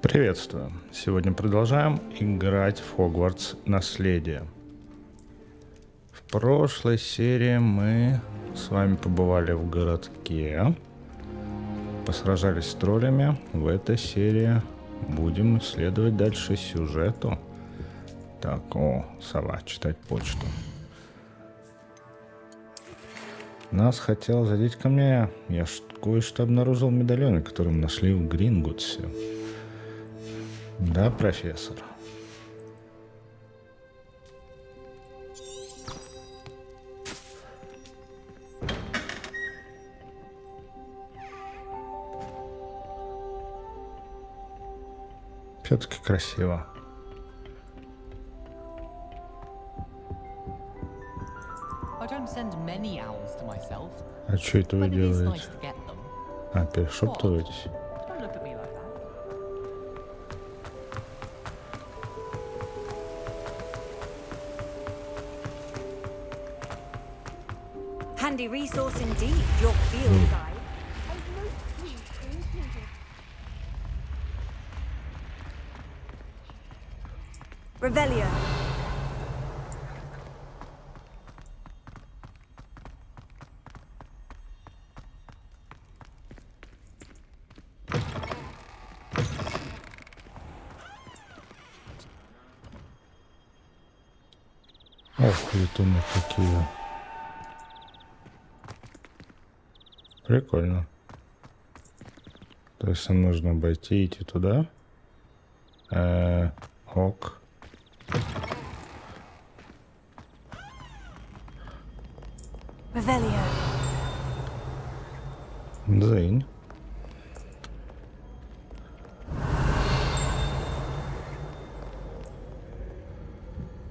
Приветствую! Сегодня продолжаем играть в Хогвартс Наследие. В прошлой серии мы с вами побывали в городке, посражались с троллями. В этой серии будем исследовать дальше сюжету. Так, сова, читать почту. Нас хотел задеть ко мне. Я кое-что обнаружил в медальоне, который мы нашли в Гринготсе. Да, профессор. Все-таки красиво. А что это вы делаете? Перешептываетесь? Handy resource indeed, your field guide. Revelio. Ох, летуны какие. Прикольно. То есть нам нужно обойти, идти туда. Ок. Revelio. Дзынь.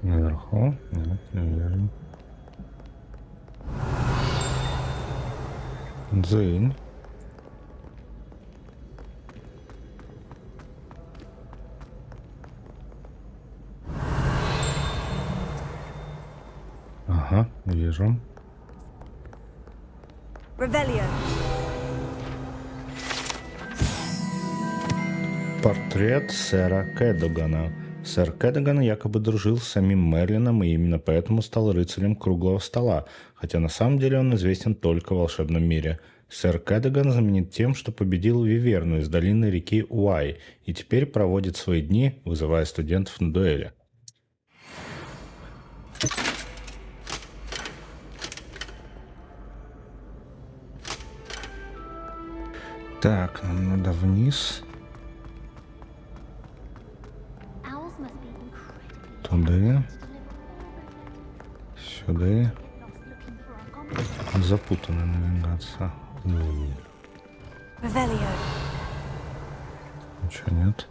Наверху? Нет, не вижу. Дзынь. Ага, вижу. Revelio. Портрет сэра Кэдогана. Сэр Кэдоган якобы дружил с самим Мерлином и именно поэтому стал рыцарем круглого стола, хотя на самом деле он известен только в волшебном мире. Сэр Кэдоган знаменит тем, что победил Виверну из долины реки Уай и теперь проводит свои дни, вызывая студентов на дуэли. Так, нам надо вниз. Туда. Сюда. Запутанная навигация. Revelio. Ничего нет.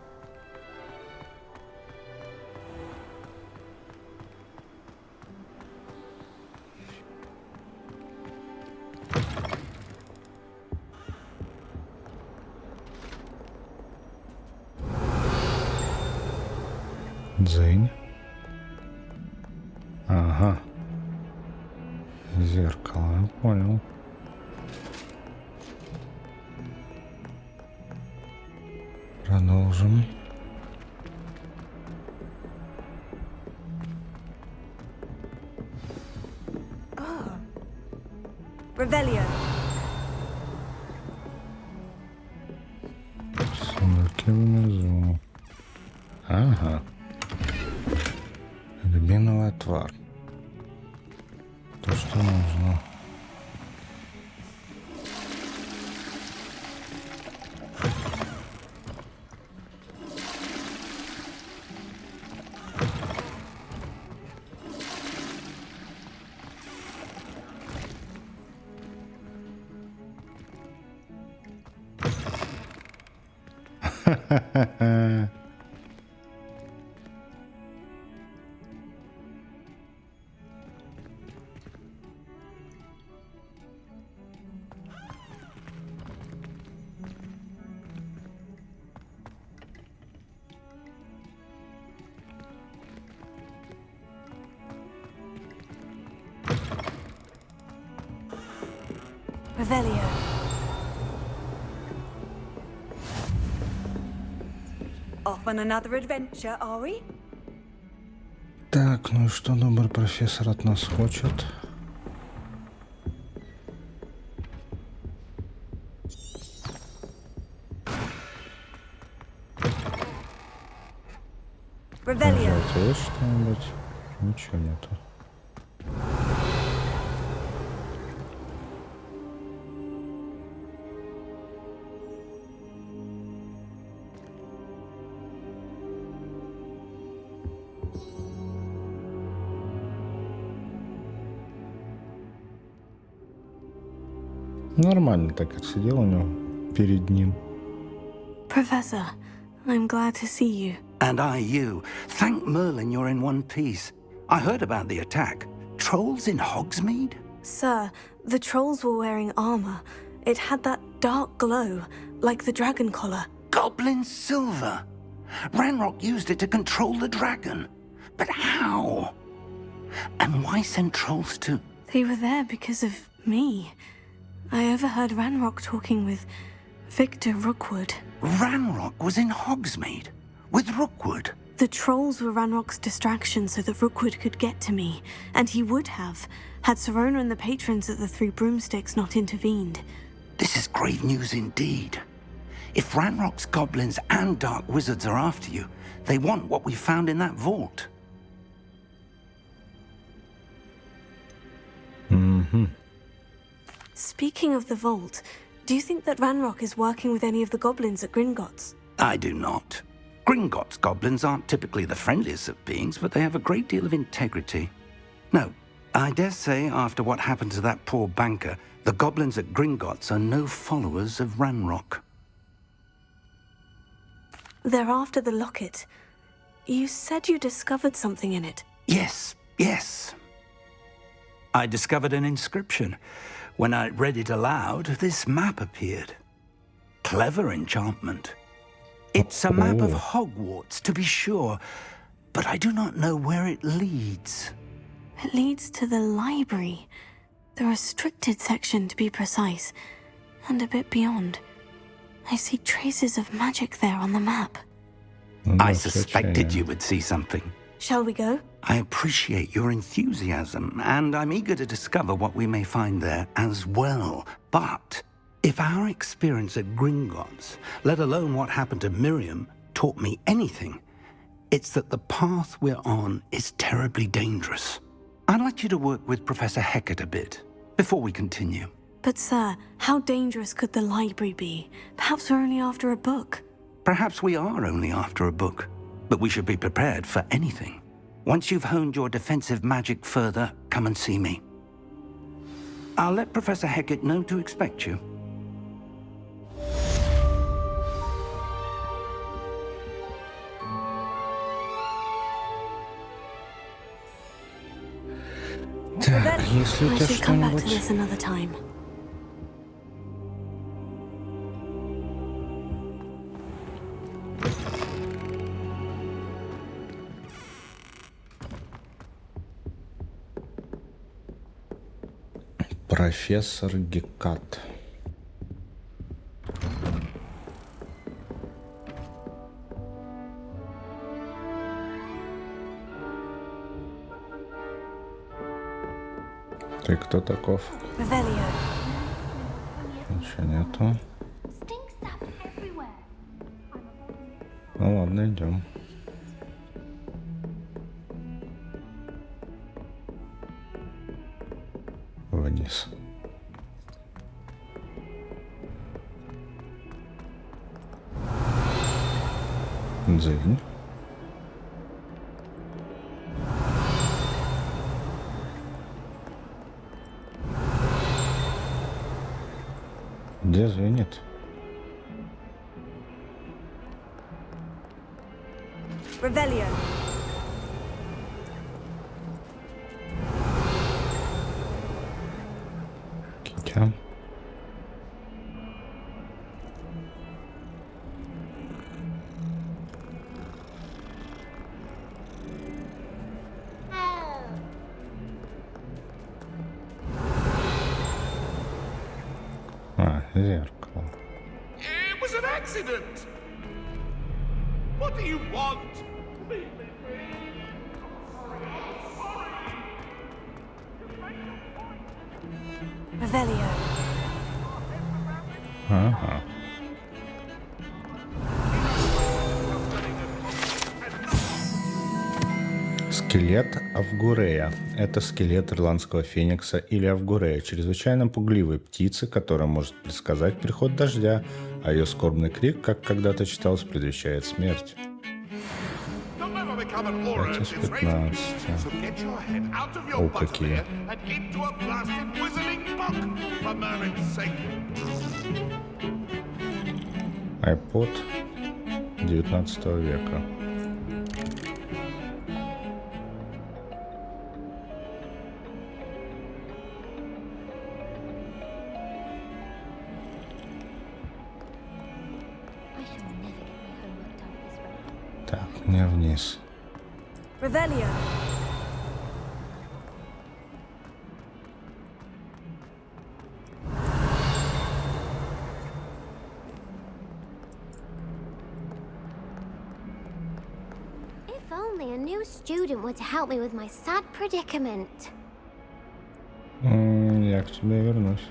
Дзынь. Ага. Зеркало, я понял. Продолжим. Revelio. Сумерки внизу. Ага. Рябиновый отвар. То, что нужно. Ха-ха-ха. Revelio. Off on another adventure, are we? Так, ну и что добрый профессор от нас хочет? Revelio. Пожалуйста, есть что-нибудь? Ничего нету. Нормально так отсидел у него перед ним. Professor, I'm glad to see you. And I you. Thank Merlin you're in one piece. I heard about the attack. Trolls in Hogsmeade? Sir, the trolls were wearing armor. It had that dark glow, like the dragon collar. Goblin silver. Ranrock used it to control the dragon. But how? And why send trolls to... They were there because of me. I overheard Ranrock talking with Victor Rookwood. Ranrock was in Hogsmeade? With Rookwood? The trolls were Ranrock's distraction so that Rookwood could get to me, and he would have, had Sirona and the patrons at the Three Broomsticks not intervened. This is grave news indeed. If Ranrock's goblins and dark wizards are after you, they want what we found in that vault. Speaking of the vault, do you think that Ranrock is working with any of the goblins at Gringotts? I do not. Gringotts goblins aren't typically the friendliest of beings, but they have a great deal of integrity. No, I dare say after what happened to that poor banker, the goblins at Gringotts are no followers of Ranrock. They're after the locket. You said you discovered something in it. Yes. I discovered an inscription. When I read it aloud, this map appeared. Clever enchantment. It's a map of Hogwarts, to be sure, but I do not know where it leads. It leads to the library. The restricted section, to be precise, and a bit beyond. I see traces of magic there on the map. I suspected you would see something. Shall we go? I appreciate your enthusiasm, and I'm eager to discover what we may find there as well. But if our experience at Gringotts, let alone what happened to Miriam, taught me anything, it's that the path we're on is terribly dangerous. I'd like you to work with Professor Hecat a bit before we continue. But sir, how dangerous could the library be? Perhaps we're only after a book. Perhaps we are only after a book, but we should be prepared for anything. Once you've honed your defensive magic further, come and see me. I'll let Professor Hecat know to expect you. Так, если у I тебя should come back to что-нибудь... this another time. Профессор Гекат. Ты кто таков? Revelio. Ничего нету. Stinks sap everywhere. Ну ладно, идем. Вниз. Дзынь. Где звенит? Revelio. Китя. А, зеркало. It was an accident. What do you want? Revelio. Ага. Скелет Авгурея. Это скелет ирландского феникса или Авгурея, чрезвычайно пугливой птицы, которая может предсказать приход дождя, а ее скорбный крик, как когда-то читалось, предвещает смерть. You'll never become an aura at Этис this rate. 15. So get your head out of your О, butterbeer какие. and into a blasted wizarding book, for Merlin's sake. iPod 19 века. I shall never get my homework done at this rate. Так, мне вниз. Revelio. If only a new student were to help me with my sad predicament. Я к тебе вернусь.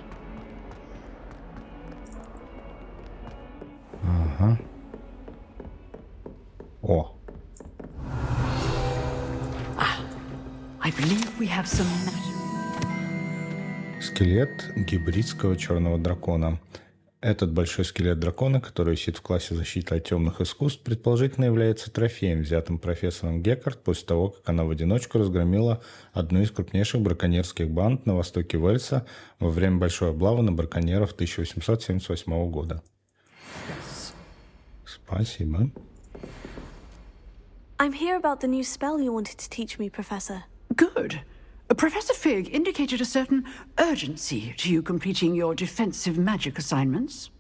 Ага. О, I believe we have some matter. скелет гибридского черного дракона. Этот большой скелет дракона, который висит в классе защиты от темных искусств, предположительно является трофеем, взятым профессором Геккард после того, как она в одиночку разгромила одну из крупнейших браконьерских банд на востоке Уэльса во время большой облавы на браконьеров 1878 года. Спасибо. I'm here about the new spell you wanted to teach me, Professor. Good. Professor Fig indicated a certain urgency to you completing your defensive magic assignments.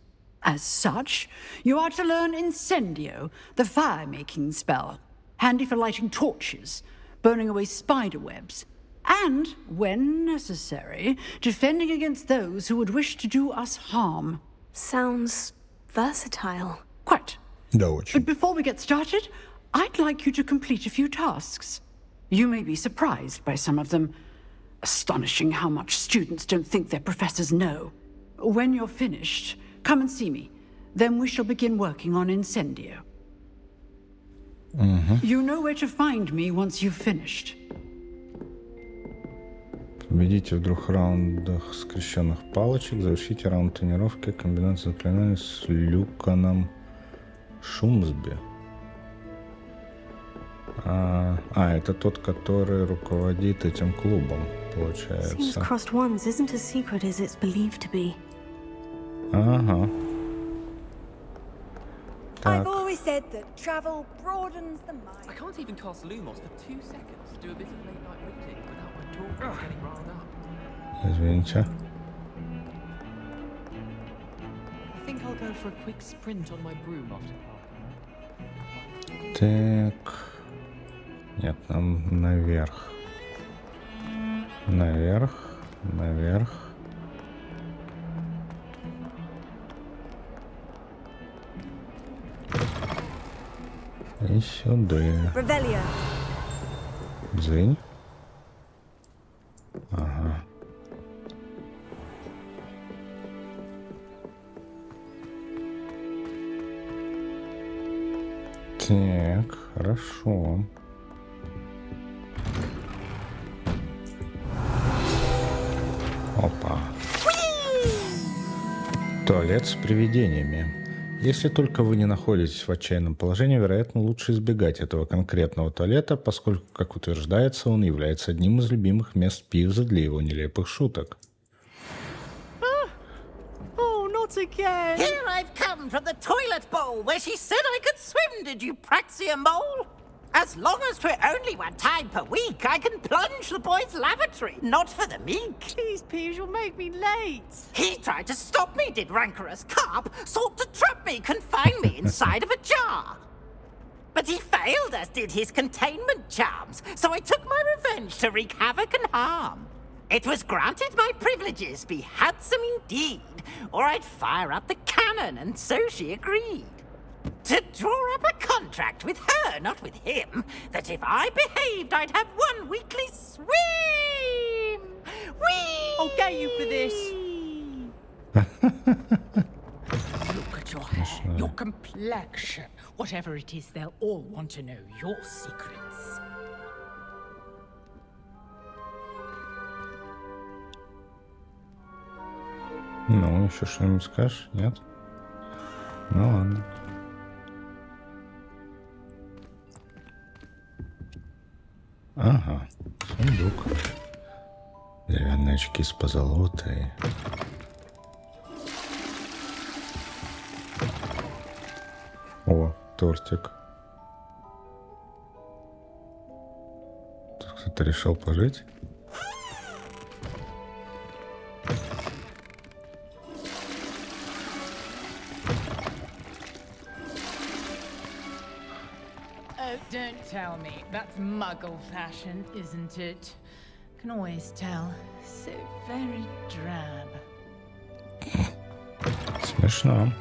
As such, you are to learn Incendio, the fire-making spell, handy for lighting torches, burning away spider webs, and, when necessary, defending against those who would wish to do us harm. Sounds versatile. Quite. Да, очень. But before we get started, I'd like you to complete a few tasks. You may be surprised by some of them. Astonishing how much students don't think their professors know. When you're finished, come and see me. Then we shall begin working on Incendio. You know where to find me once you've finished. Победите в 2 раундах скрещенных палочек. Завершите раунд тренировки комбинации заклинаний с Люканом Шумсби. Это тот, который руководит этим клубом, Seems получается. crossed ones isn't as secret as it's believed to be. Ага. I've Так, always said that travel broadens the I mind. can't even cast Lumos for 2 seconds to do a bit of late night reading without my daughter getting riled up. извините. I think I'll go for a quick sprint on my broom after class. Так. Нет, нам наверх. Наверх. Наверх. И сюда. Revelio. Дзынь. Ага. Так, хорошо. Опа. Туалет с привидениями. Если только вы не находитесь в отчаянном положении, вероятно, лучше избегать этого конкретного туалета, поскольку, как утверждается, он является одним из любимых мест Пивза для его нелепых шуток. Oh, not again! Here I've come from the toilet bowl where she said I could swim, did you praxia mole? As long as 'twere only 1 time per week, I can plunge the boy's lavatory, not for the meek. Please, Peeves, you'll make me late. He tried to stop me, did rancorous carp, sought to trap me, confine me inside of a jar. But he failed, as did his containment charms, so I took my revenge to wreak havoc and harm. It was granted my privileges be handsome indeed, or I'd fire up the cannon, and so she agreed. To draw up a contract with her, not with him, that if I behaved, I'd have one weekly swim! Whee! I'll get you for this. Look at your hair, your complexion. Whatever it is, they'll all want to know your secrets. Ну, еще что-нибудь скажешь? Нет? Ну ладно. Ага, сундук. Деревянные очки с позолотой. О, тортик. Тут кто-то решил пожить? Oh, don't tell me. That's Muggle fashion, isn't it? Can always tell. So very drab. Смешно.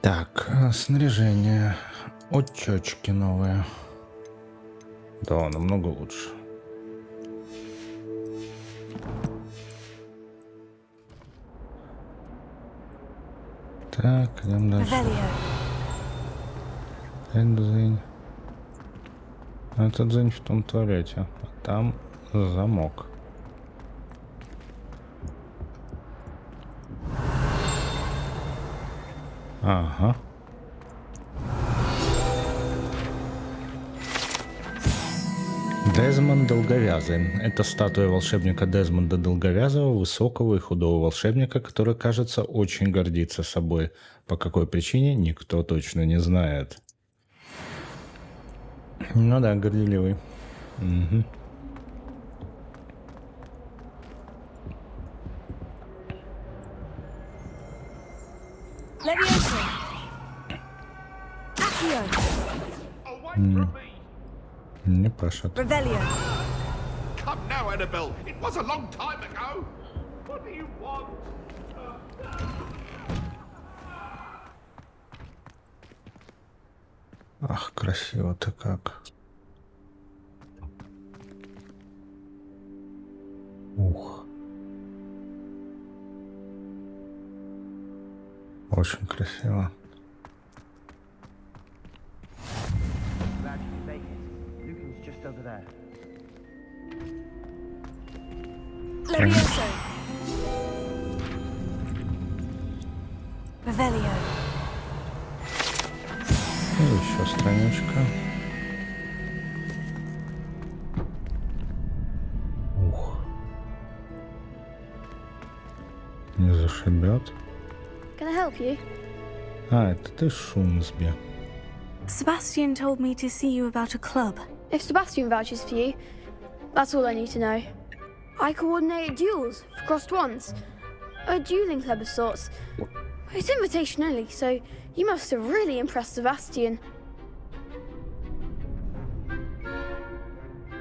Так, снаряжение. Очечки новые. Да, намного лучше. Так, идем дальше. Revelio. Это дзынь. Это дзынь в том туалете. А там замок. Ага. Дезмонд Долговязый. Это статуя волшебника Дезмонда Долговязого, высокого и худого волшебника, который, кажется, очень гордится собой. По какой причине, никто точно не знает. Ну да, горделивый. Угу. Levioso. Accio. Away from me! Не пашет. Revelio. Come now, Annabelle. It was a long time ago. What do you want? Ах, красиво-то как. Ух. Очень красиво. Levioso. Revelio. И еще страничка. Ух. Не зашибет. Can I help you? А, это ты Шумсби. Sebastian told me to see you about a club. If Sebastian vouches for you, that's all I need to know. I coordinate duels for crossed ones. A dueling club of sorts. It's invitation only, so you must have really impressed Sebastian.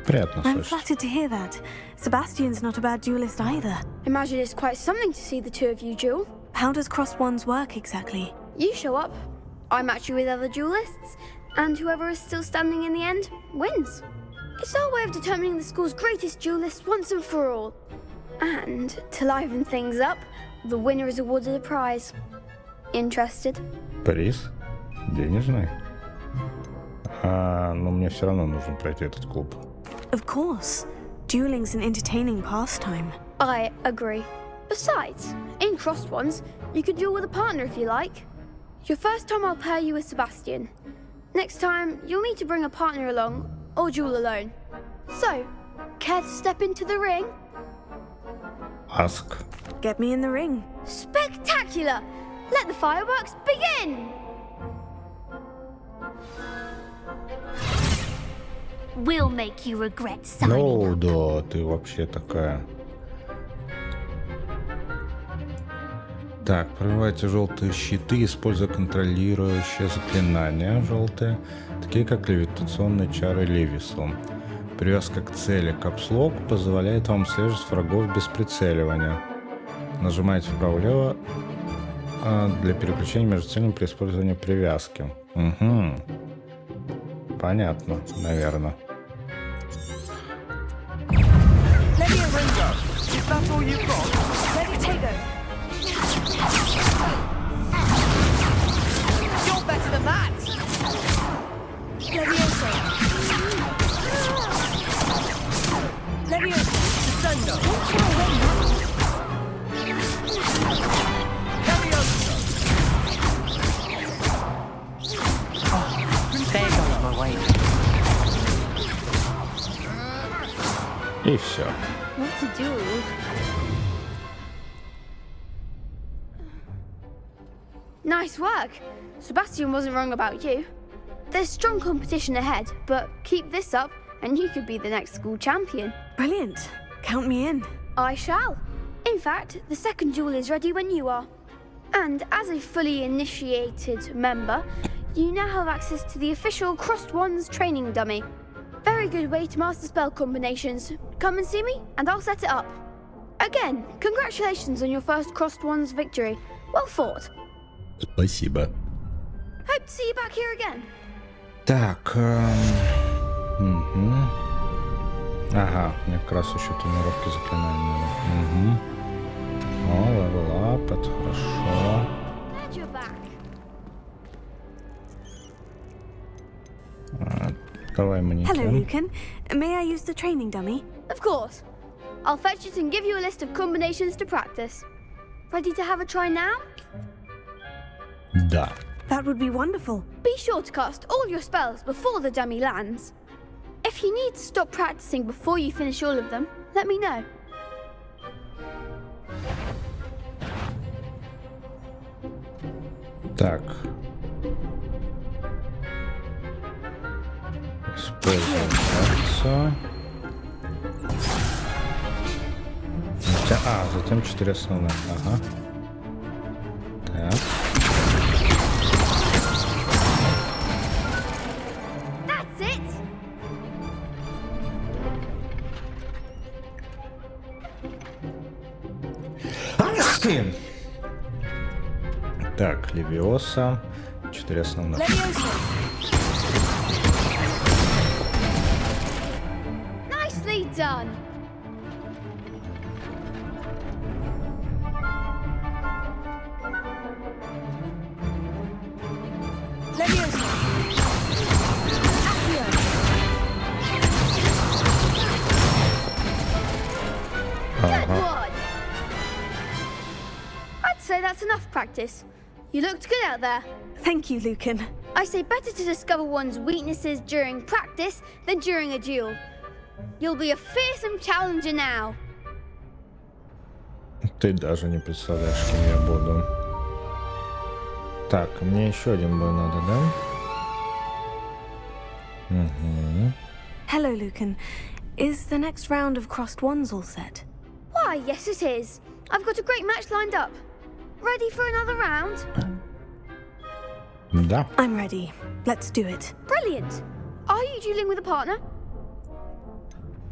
Приятно I'm слышать. flattered to hear that. Sebastian's not a bad duelist either. Imagine it's quite something to see the two of you duel. How does crossed wands work exactly? You show up, I match you with other duelists, and whoever is still standing in the end wins. It's our way of determining the school's greatest duelist once and for all. And to liven things up, the winner is awarded a prize. Interested? Приз? Денежный? Но мне все равно нужно пройти этот клуб. Of course. Dueling's an entertaining pastime. I agree. Besides, in crossed ones, you could duel with a partner if you like. Your first time I'll pair you with Sebastian. Next time, you'll need to bring a partner along, or duel alone. So, care to step into the ring? Ask. Get me in the ring. Spectacular! Let the fireworks begin! We'll make you regret signing Ну up. да, ты вообще такая. Так, пробивайте желтые щиты, используя контролирующие заклинания желтые, такие как левитационные чары Левису. Привязка к цели капслок позволяет вам слежать врагов без прицеливания. Нажимайте вправо-влево для переключения между целями при использовании привязки. Угу. Понятно, наверное. Leviosa. Is that all you've got? Levitago. You're better than that. Leviosa. Leviosa. Descendo. Leviosa. There goes my way. И все. What to do? Nice work. Sebastian wasn't wrong about you. There's strong competition ahead, but keep this up and you could be the next school champion. Brilliant. Count me in. I shall. In fact, the second duel is ready when you are. And as a fully initiated member, you now have access to the official Crossed Wands training dummy. Very good way to master spell combinations. Come and see me, and I'll set it up. Again, congratulations on your first Crossed Wands victory. Well fought. Спасибо. Hope to see you back here again. Так. Угу. Ага, мне как раз еще тренировки заклинания. Угу. О, левел ап, это хорошо. Glad you're back. Давай манекен. Hello, Lucan. May I use the training dummy? Of course. I'll fetch it and give you a list of combinations to practice. Ready to have a try now? Да. That would be wonderful. Be sure to cast all your spells before the dummy lands. If you need to stop practicing before you finish all of them, let me know. Так. Используем акцию. Затем 4 основных. Ага. Так. That's it! Так, Левиоса. 4 основных. Leviosa. Nicely done! Leviosa. Accio. Good one! I'd say that's enough practice. You looked good out there. Thank you, Lucan. I say better to discover one's weaknesses during practice than during a duel. You'll be a fearsome challenger now. Ты даже не представляешь, кем я буду. Так, мне еще один бой надо, да? Угу. Hello, Lucan. Is the next round of Crossed Wands all set? Why, yes it is. I've got a great match lined up. Ready for another round? Да. I'm ready. Let's do it. Brilliant. Are you dueling with a partner?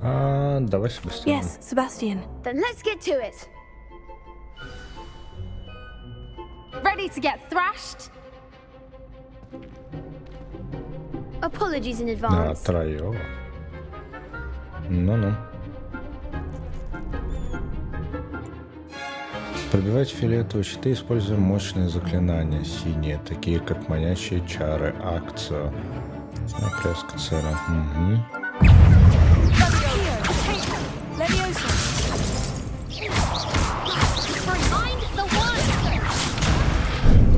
Давай Себастьян. Yes, Sebastian. Then let's get to it. Ready to get thrashed? Apologies in Да, advance. Троева. Ну-ну. Пробивать фиолетовые щиты, используя мощные заклинания синие, такие как манящие чары, акцию. Отрезка цели. Угу. Leviosa. Behind the one!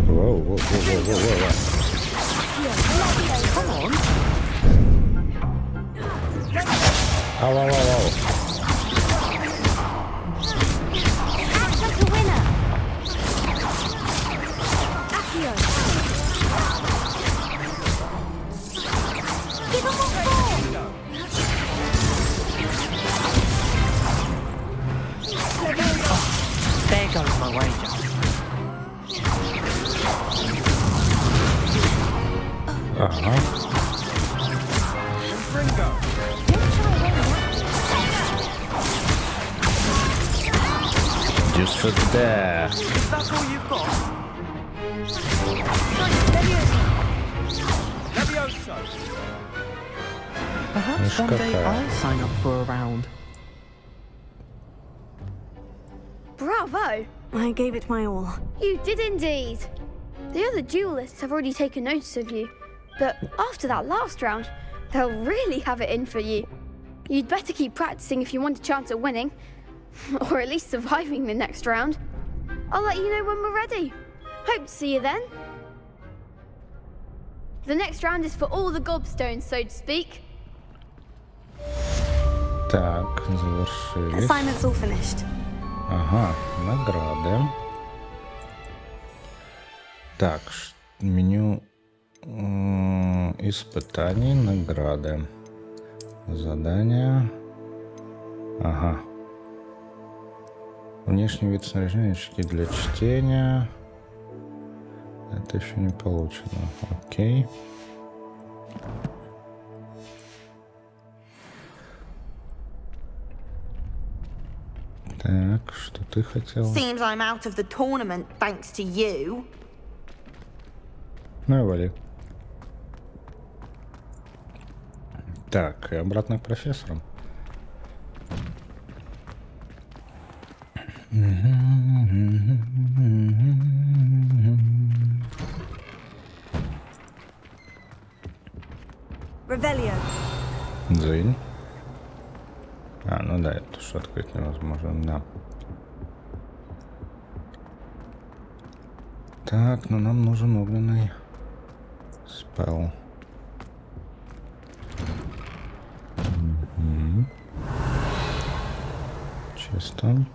Воу. Come on. Ау. Act like a winner! Accio. Give him a four! There goes my wager. Ага. Иди сюда. Is that all you've got? Perhaps one day какая. I'll sign up for a round. Bravo! I gave it my all. You did indeed. The other duelists have already taken notice of you, but after that last round, they'll really have it in for you. You'd better keep practicing if you want a chance at winning, or at least surviving the next round. I'll let you know when we're ready. Hope to see you then. The next round is for all the gobstones, so to speak. Так, завершились. Assignment's all finished. Ага, награды. Так, меню испытаний, награды. Задания. Ага. Внешний вид снаряжения, очки для чтения. Это еще не получено. Окей. Так, что ты хотела? Seems I'm out of the tournament thanks to you. Ну и вали. Так, и обратно к профессорам. Revelio. Дзынь. А, ну да, это что открыть невозможно, да. Так, ну нам нужен огненный спелл. Чисто.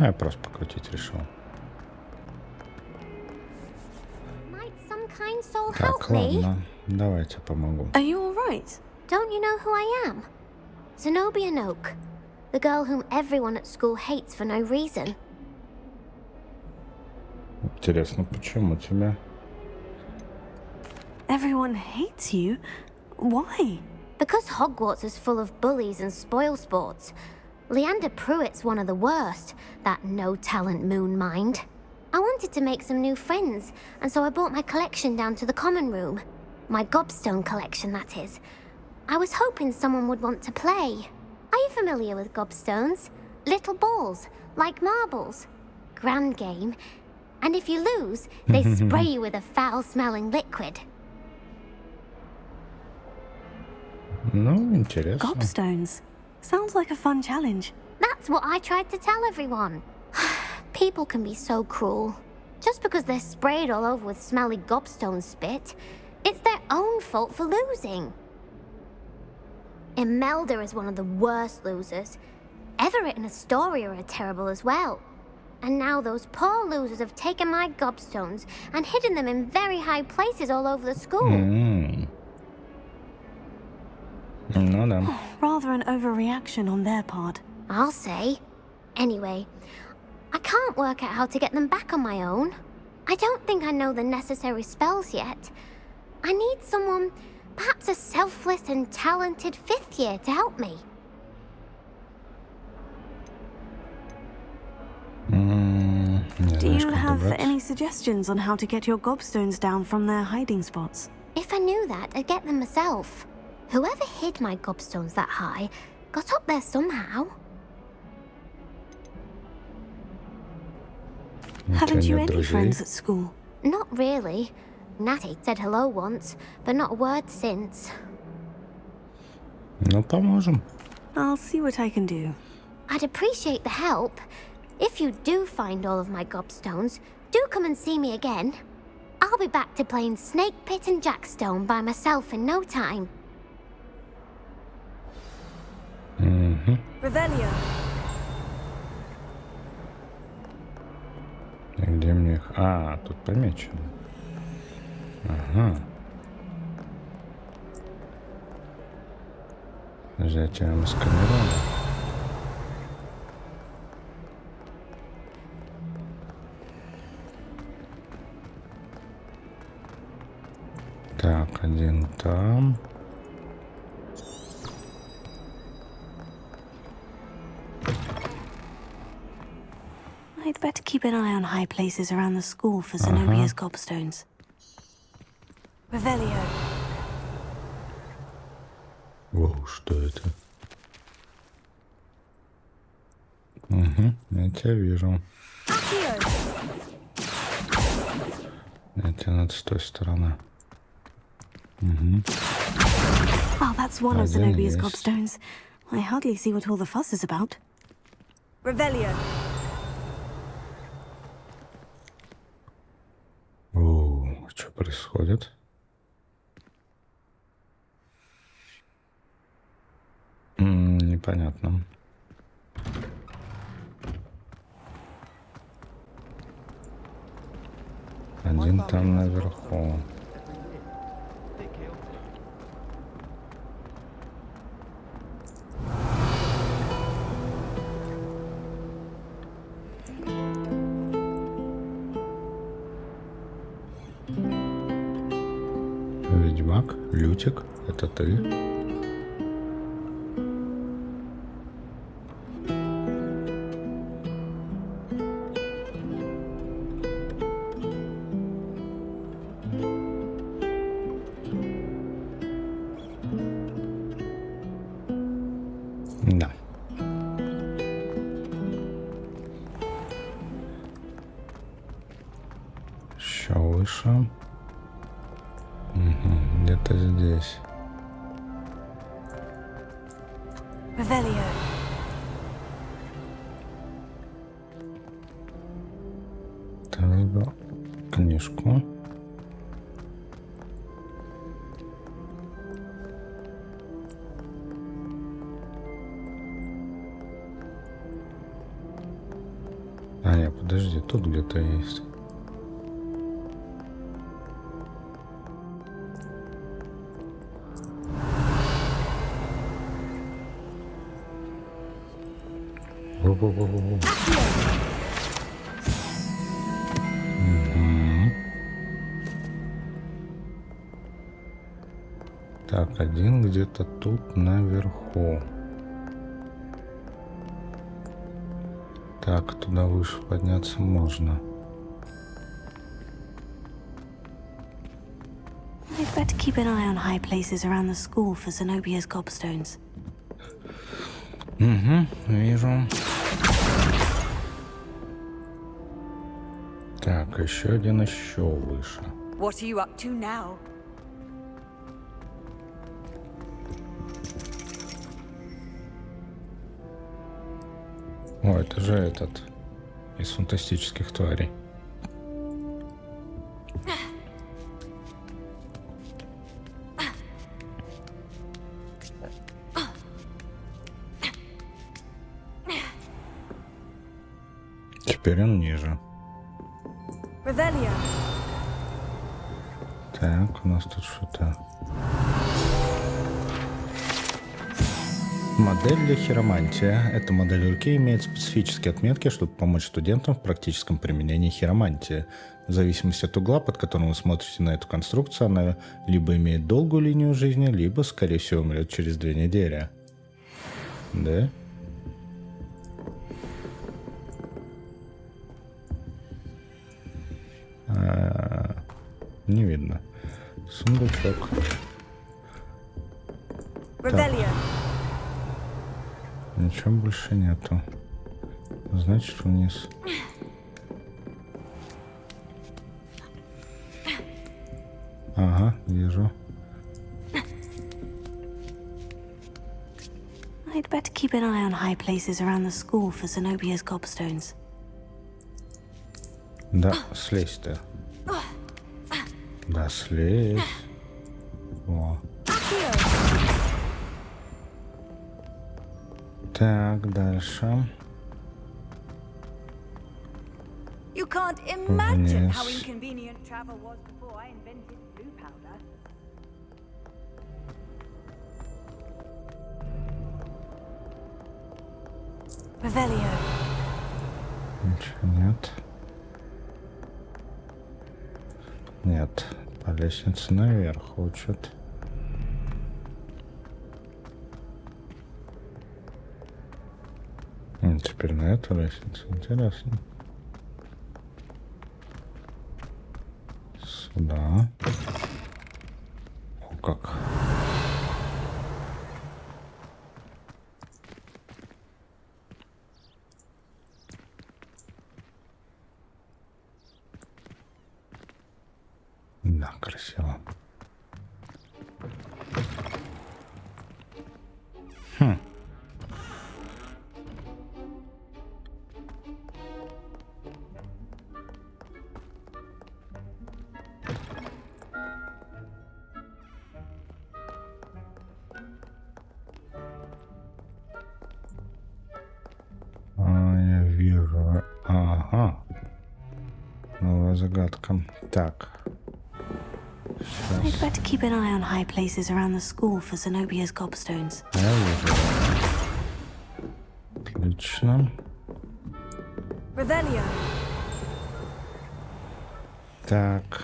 Я просто покрутить решил. Might some kind soul Так, help me? ладно, давайте помогу. Are you alright? Don't you know who I am? Zenobia Noak, the girl whom everyone at school hates for no reason. Интересно, почему тебя? Everyone hates you? Why? Because Hogwarts is full of bullies and spoilsports. Leander Pruitt's one of the worst, that no-talent moon mind. I wanted to make some new friends, and so I brought my collection down to the common room. My gobstone collection, that is. I was hoping someone would want to play. Are you familiar with gobstones? Little balls, like marbles. Grand game. And if you lose, they spray you with a foul-smelling liquid. Ну, интересно. Gobstones. Sounds like a fun challenge. That's what I tried to tell everyone. People can be so cruel. Just because they're sprayed all over with smelly gobstone spit, it's their own fault for losing. Imelda is one of the worst losers. Everett and Astoria are terrible as well. And now those poor losers have taken my gobstones and hidden them in very high places all over the school. Ну да. Rather an overreaction on their part. I'll say. Anyway, I can't work out how to get them back on my own. I don't think I know the necessary spells yet. I need someone, perhaps a selfless and talented fifth year to help me. Do you have any suggestions on how to get your gobstones down from their hiding spots? If I knew that, I'd get them myself. Whoever hid my gobstones that high got up there somehow. Haven't you any friends at school? Not really. Natty said hello once, but not a word since. Ну, поможем. I'll see what I can do. I'd appreciate the help. If you do find all of my gobstones, do come and see me again. I'll be back to playing Snake Pit and Jackstone by myself in no time. Revelio. Где мне их? А, тут помечено. Ага. Взятие маскировали. Так, один там. I'd better keep an eye on high places around the school for Zenobia's gobstones. Revelio. Воу, что это? Угу, я тебя вижу. Я тебя надо с той стороны. Угу. Oh, that's one of Один Zenobia's есть. gobstones. I hardly see what all the fuss is about. Revelio. Оу, что происходит? Непонятно. Один там наверху. Ведьмак, Лютик, это ты? Да. Еще выше. Угу, где-то здесь. Revelio. Ты выбрал книжку. А, нет, подожди, тут где-то есть. Во-во-во-во-во. Мгм. Так, один где-то тут наверху. Так, туда выше подняться можно. I'd better keep an eye on high places around the school for Zenobia's gobstones. Угу, вижу. Так, еще один еще выше. What are you up to now? О, это же этот из фантастических тварей. Теперь он ниже. Revelio. Так, у нас тут что-то. Модель для хиромантия. Эта модель руки имеет специфические отметки, чтобы помочь студентам в практическом применении хиромантии. В зависимости от угла, под которым вы смотрите на эту конструкцию, она либо имеет долгую линию жизни, либо, скорее всего, умрет через 2 недели. Да? Не видно. Сундучок. Revelio. Ничего больше нету. Значит, вниз. Ага, вижу. I'd better keep an eye on high places around the school for Zenobia's gobstones. Да, слезь ты. Да, слезь. О. Так, дальше. You can't imagine how Вниз. inconvenient travel was before I invented blue powder. Revelio. Ничего нет. Нет. По лестнице наверх учат. Теперь на эту лестницу. Интересно. Сюда. О, как. Да, красиво. Я вижу. Ага. Новая загадка. Так. I'd better keep an eye on high places around the school for Zenobia's gobstones. Я вижу. Отлично. Revelio. Так.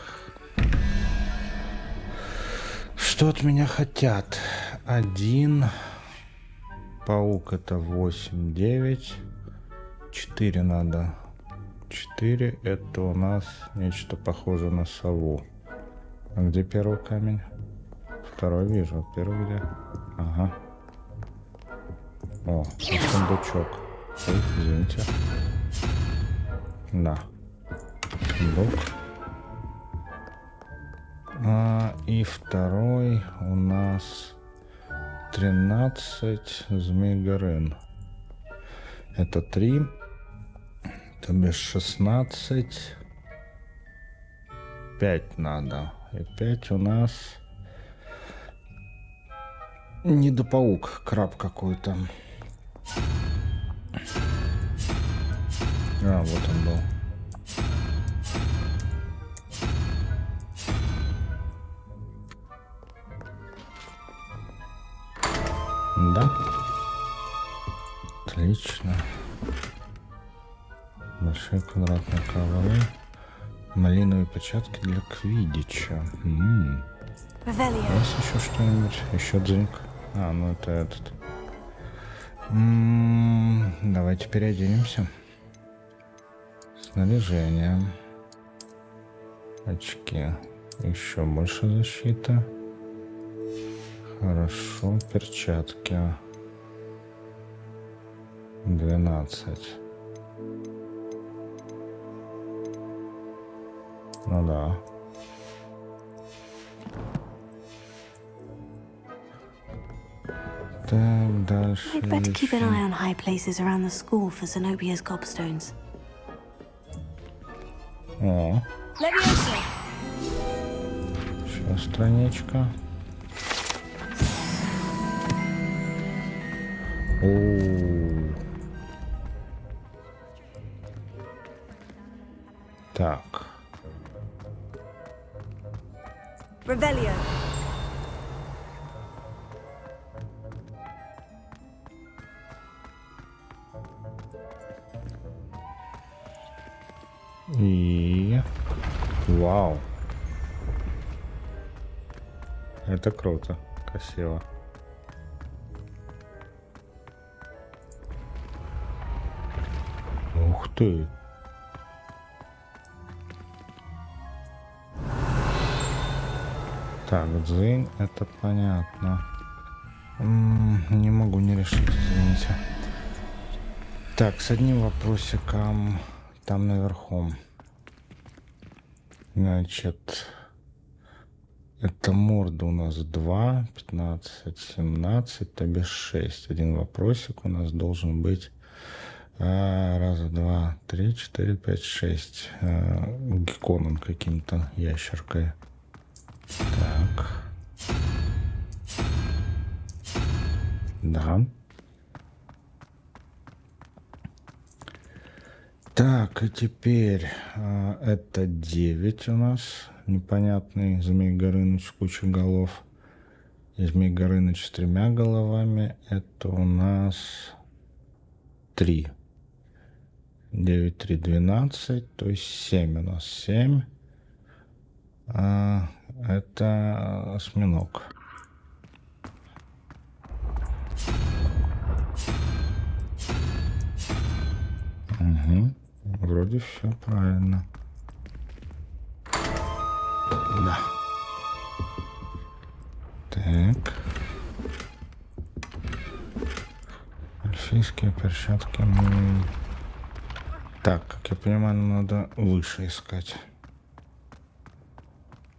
Что от меня хотят? 1. Паук это 8, 9. 4 надо. 4 это у нас нечто похожее на сову. А где первый камень? Второй вижу. Первый где? Ага. О, сундучок. Ой, извините. Да. Сундук. И второй у нас 13 Змей Горын. Это 3. То бишь 16. 5 надо. И 5 у нас недопаук, краб какой-то. А, вот он был. Да. Отлично. Большие квадратные ковры. Малиновые перчатки для квиддича. Revelio. Есть еще что-нибудь? Еще дзиньк. А, ну это этот. Давайте переоденемся. Снаряжение. Очки. Еще больше защиты. Хорошо. Перчатки. 12. Ну да. Так, дальше. I'd better keep an eye on high places around the school for Zenobia's gobstones. О, Leviosa. еще страничка. О. Так. Revelio. И... Вау. Это круто. Красиво. Ух ты. Так, дзынь, это понятно. Не могу не решить, извините. Так, с одним вопросиком там наверху. Значит, это морда у нас 2, 15, 17, то бишь 6. Один вопросик у нас должен быть. Раз, два, три, 4, 5, 6. Гекконом каким-то, ящеркой. Так. Да. Так, и теперь это 9 у нас. Непонятный Змей Горыныч с кучей голов. И Змей Горыныч с 3 головами. Это у нас 3. 9, 3, 12. То есть 7 у нас. 7. Это осьминог. Угу. Вроде все правильно. Да. Так. Эльфийские перчатки. Так, как я понимаю, нам надо выше искать.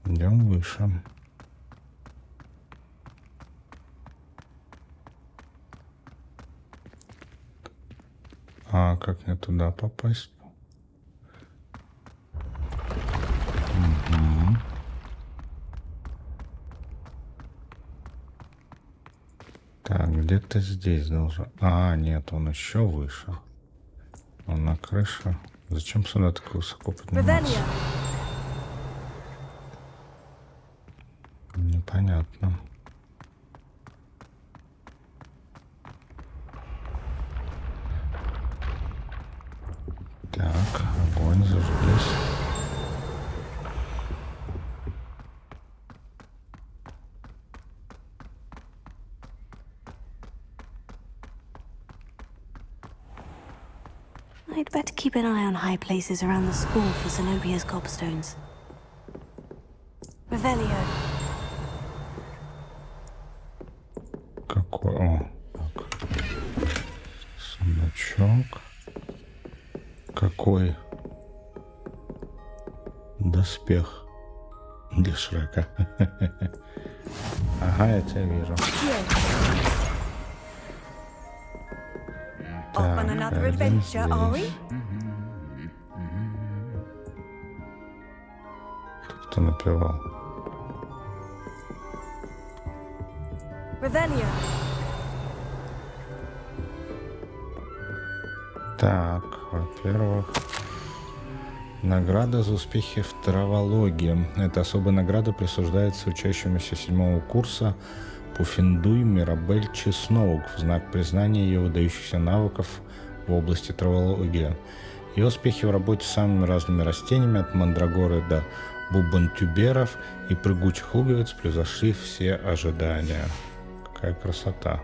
Идем выше. А как мне туда попасть? Угу. Так, где-то здесь должен... нет, он еще выше. Он на крыше. Зачем сюда так высоко подниматься? Непонятно. Так, огонь, зажглись. I'd better keep an eye on high places around the school for Zenobia's gobstones. Revelio. Какой? О, так. Сундучок. Какой доспех для Шрека. Ага, я тебя вижу. Off on another adventure, are we? Кто напевал? Revelio. Так, во-первых, награда за успехи в травологии. Эта особая награда присуждается учащемуся 7-го курса Пуффендуй Мирабель Чесноук в знак признания ее выдающихся навыков в области травологии. Ее успехи в работе с самыми разными растениями, от мандрагоры до бубонтюберов и прыгучих луговиц, превзошли все ожидания. Какая красота.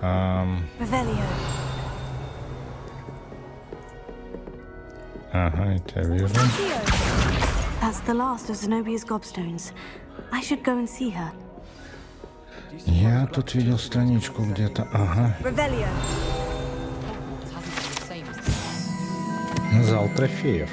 Revelio. Ага, я тебя вижу. That's the last of Zenobia's gobstones. I should go and see her. Я тут видел страничку где-то. Ага. Revelio. Зал трофеев.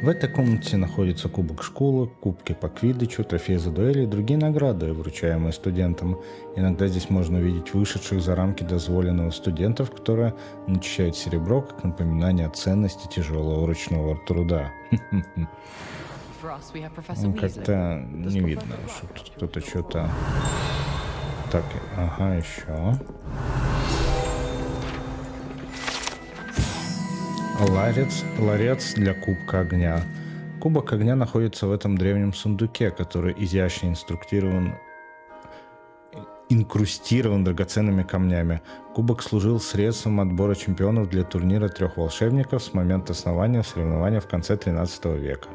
В этой комнате находится кубок школы, кубки по квиддичу, трофеи за дуэли и другие награды, вручаемые студентам. Иногда здесь можно увидеть вышедших за рамки дозволенного студентов, которые начищают серебро как напоминание о ценности тяжелого ручного труда. Как-то не видно, что тут кто-то что-то... Так, ага, еще. Ларец для кубка огня. Кубок огня находится в этом древнем сундуке, который изящно инкрустирован драгоценными камнями. Кубок служил средством отбора чемпионов для турнира 3 волшебников с момента основания соревнования в конце 13 века.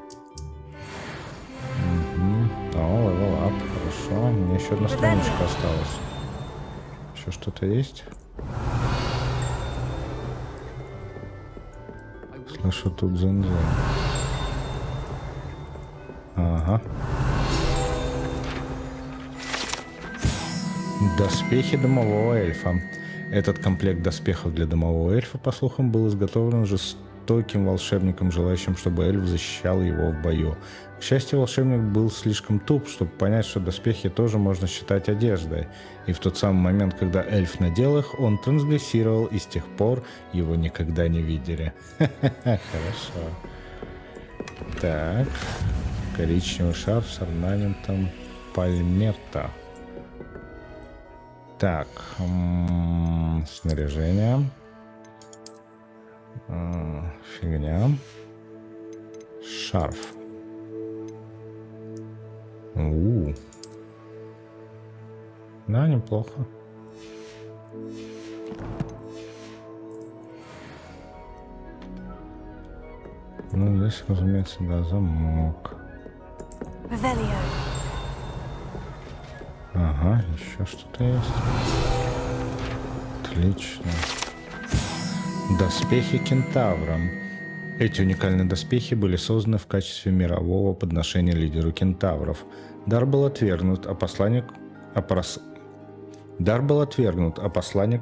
О, level up, хорошо. У меня еще одна страничка осталась. Еще что-то есть? Слышу тут зензу. Ага. Доспехи домового эльфа. Этот комплект доспехов для домового эльфа, по слухам, был изготовлен жестоким волшебником, желающим, чтобы эльф защищал его в бою. К счастью, волшебник был слишком туп, чтобы понять, что доспехи тоже можно считать одеждой. И в тот самый момент, когда эльф надел их, он трансгрессировал, и с тех пор его никогда не видели. Хорошо. Так. Коричневый шарф с орнаментом пальметта. Так. Снаряжение. Фигня. Шарф. Да, неплохо. Ну, здесь, разумеется, да, замок. Revelio. Ага, еще что-то есть. Отлично. Доспехи кентавра. Эти уникальные доспехи были созданы в качестве мирового подношения лидеру кентавров. Дар был отвергнут, а посланнику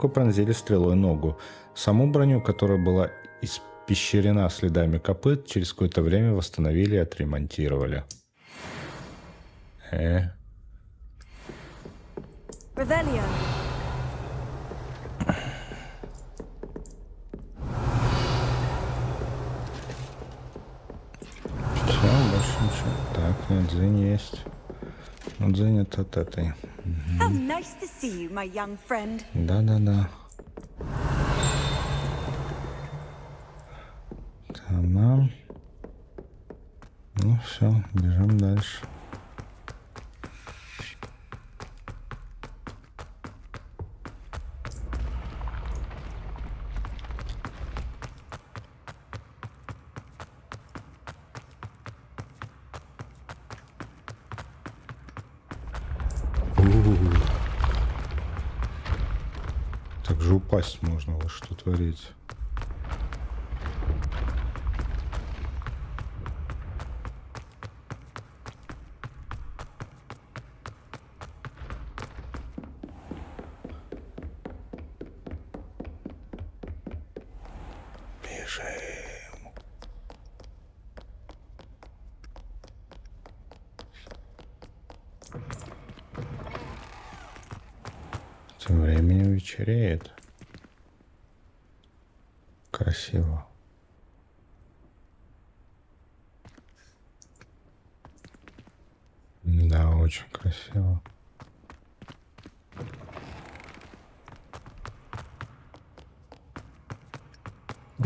пронзили стрелой ногу. Саму броню, которая была испещрена следами копыт, через какое-то время восстановили и отремонтировали. Revelio. Все, больше ничего. Так, нет, дзынь есть. Ну, дзынь это от этой. How nice to see you, my young friend. Да-да-да. Тамам. Ну все, бежим дальше. Так же упасть можно, вы что творите? Бежим. Тем временем вечереет. Красиво. Да, очень красиво.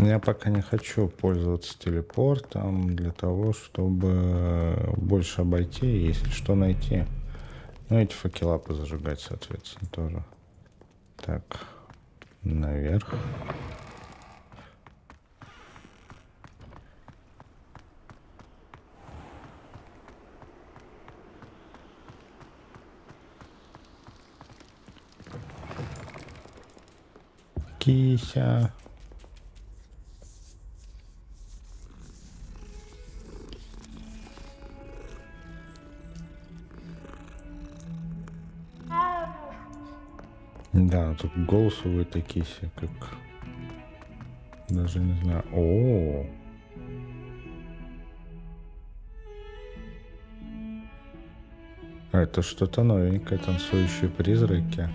Я пока не хочу пользоваться телепортом для того, чтобы больше обойти, если что, найти. Ну, эти факела позажигать, соответственно, тоже. Так, наверх. Кися. Да, тут голос у этой киси, как... Даже не знаю. О-о-о. Это что-то новенькое, танцующие призраки.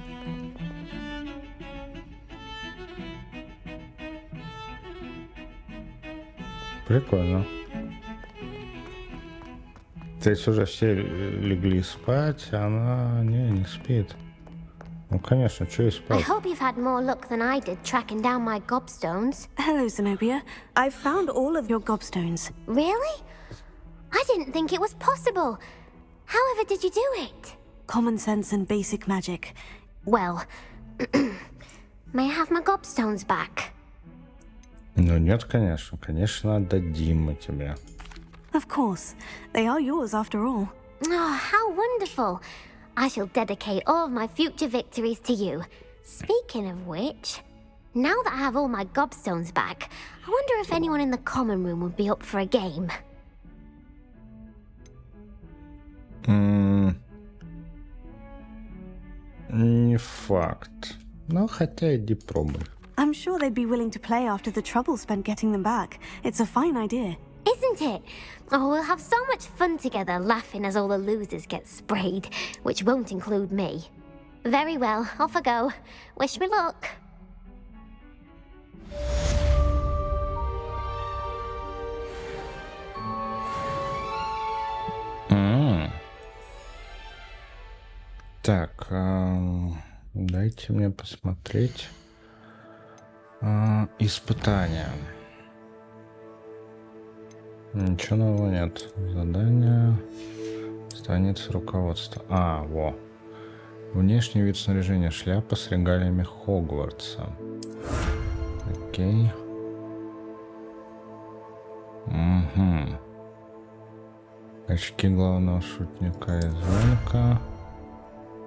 Прикольно. Здесь уже все легли спать, а она не спит. Ну, конечно, что и I спать. hope you've had more luck than I did tracking down my gobstones. Hello, Zenobia. I've found all of your gobstones. Really? I didn't think it was possible. However did you do it? Common sense and basic magic. Well, may I have my gobstones back? Ну, нет, конечно. Конечно, отдадим мы тебе. Of course. They are yours after all. Oh, how wonderful. I shall dedicate all of my future victories to you. Speaking of which, now that I have all my gobstones back, I wonder if anyone in the common room would be up for a game. Не факт. Но хотя иди пробуй. I'm sure they'd be willing to play after the trouble spent getting them back. It's a fine idea. Isn't it? Oh, we'll have so much fun together laughing as all the losers get sprayed, which won't include me. Very well, off I go. Wish me luck. Так, дайте мне посмотреть. Испытания. Ничего нового нет. Задание. Страница руководства. Во. Внешний вид снаряжения. Шляпа с регалиями Хогвартса. Окей. Очки главного шутника из замка.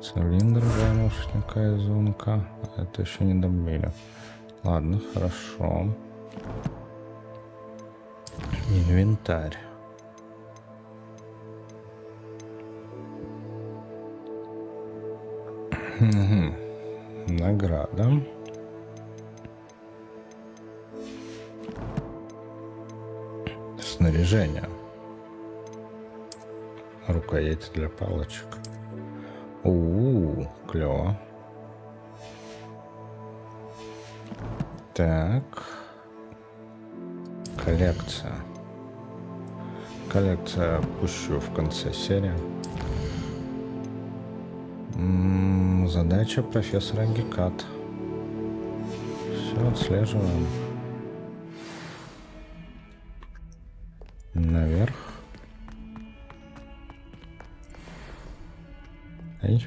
Цилиндр главного шутника из замка. Это еще не добили. Ладно, хорошо. Инвентарь. Награда. Снаряжение. Рукоять для палочек. Клево. Так. Коллекция. Коллекция пущу в конце серии. Задача профессора Гекат. Все отслеживаем. Наверх. Эй.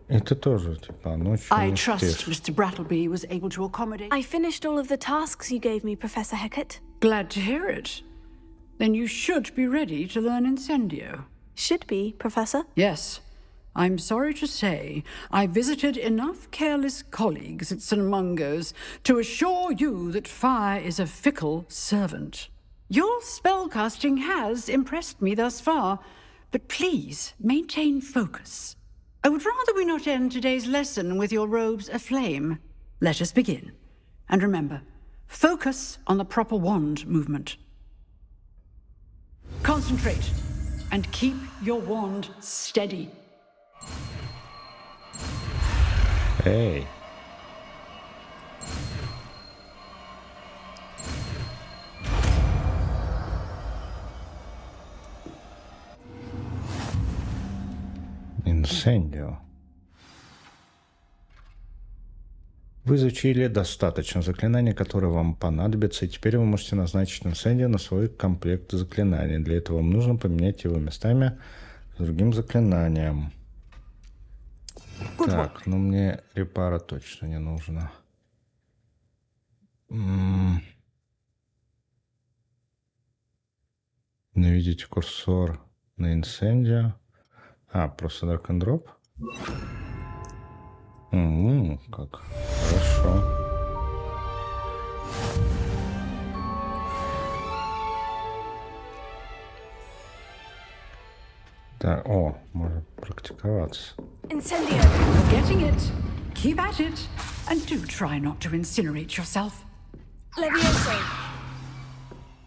Это тоже, типа, ночью I не trust спишь. Mr. Brattleby was able to accommodate. I finished all of the tasks you gave me, Professor Hecat. Glad to hear it. Then you should be ready to learn Incendio. Should be, Professor. Yes. I'm sorry to say, I visited enough careless colleagues at St. Mungo's to assure you that fire is a fickle servant. Your spellcasting has impressed me thus far, but please maintain focus. I would rather we not end today's lesson with your robes aflame. Let us begin. And remember, focus on the proper wand movement. Concentrate and keep your wand steady. Эй. Инсендио. Вы изучили достаточно заклинаний, которые вам понадобятся, и теперь вы можете назначить инсендио на свой комплект заклинаний. Для этого вам нужно поменять его местами с другим заклинанием. Так, ну мне репара точно не нужно. Наведите курсор на инсендио. Просто Dark and Drop? Как хорошо. Так, можно практиковаться. Incendio. You're getting it. Keep at it. And do try not to incinerate yourself. Levioso.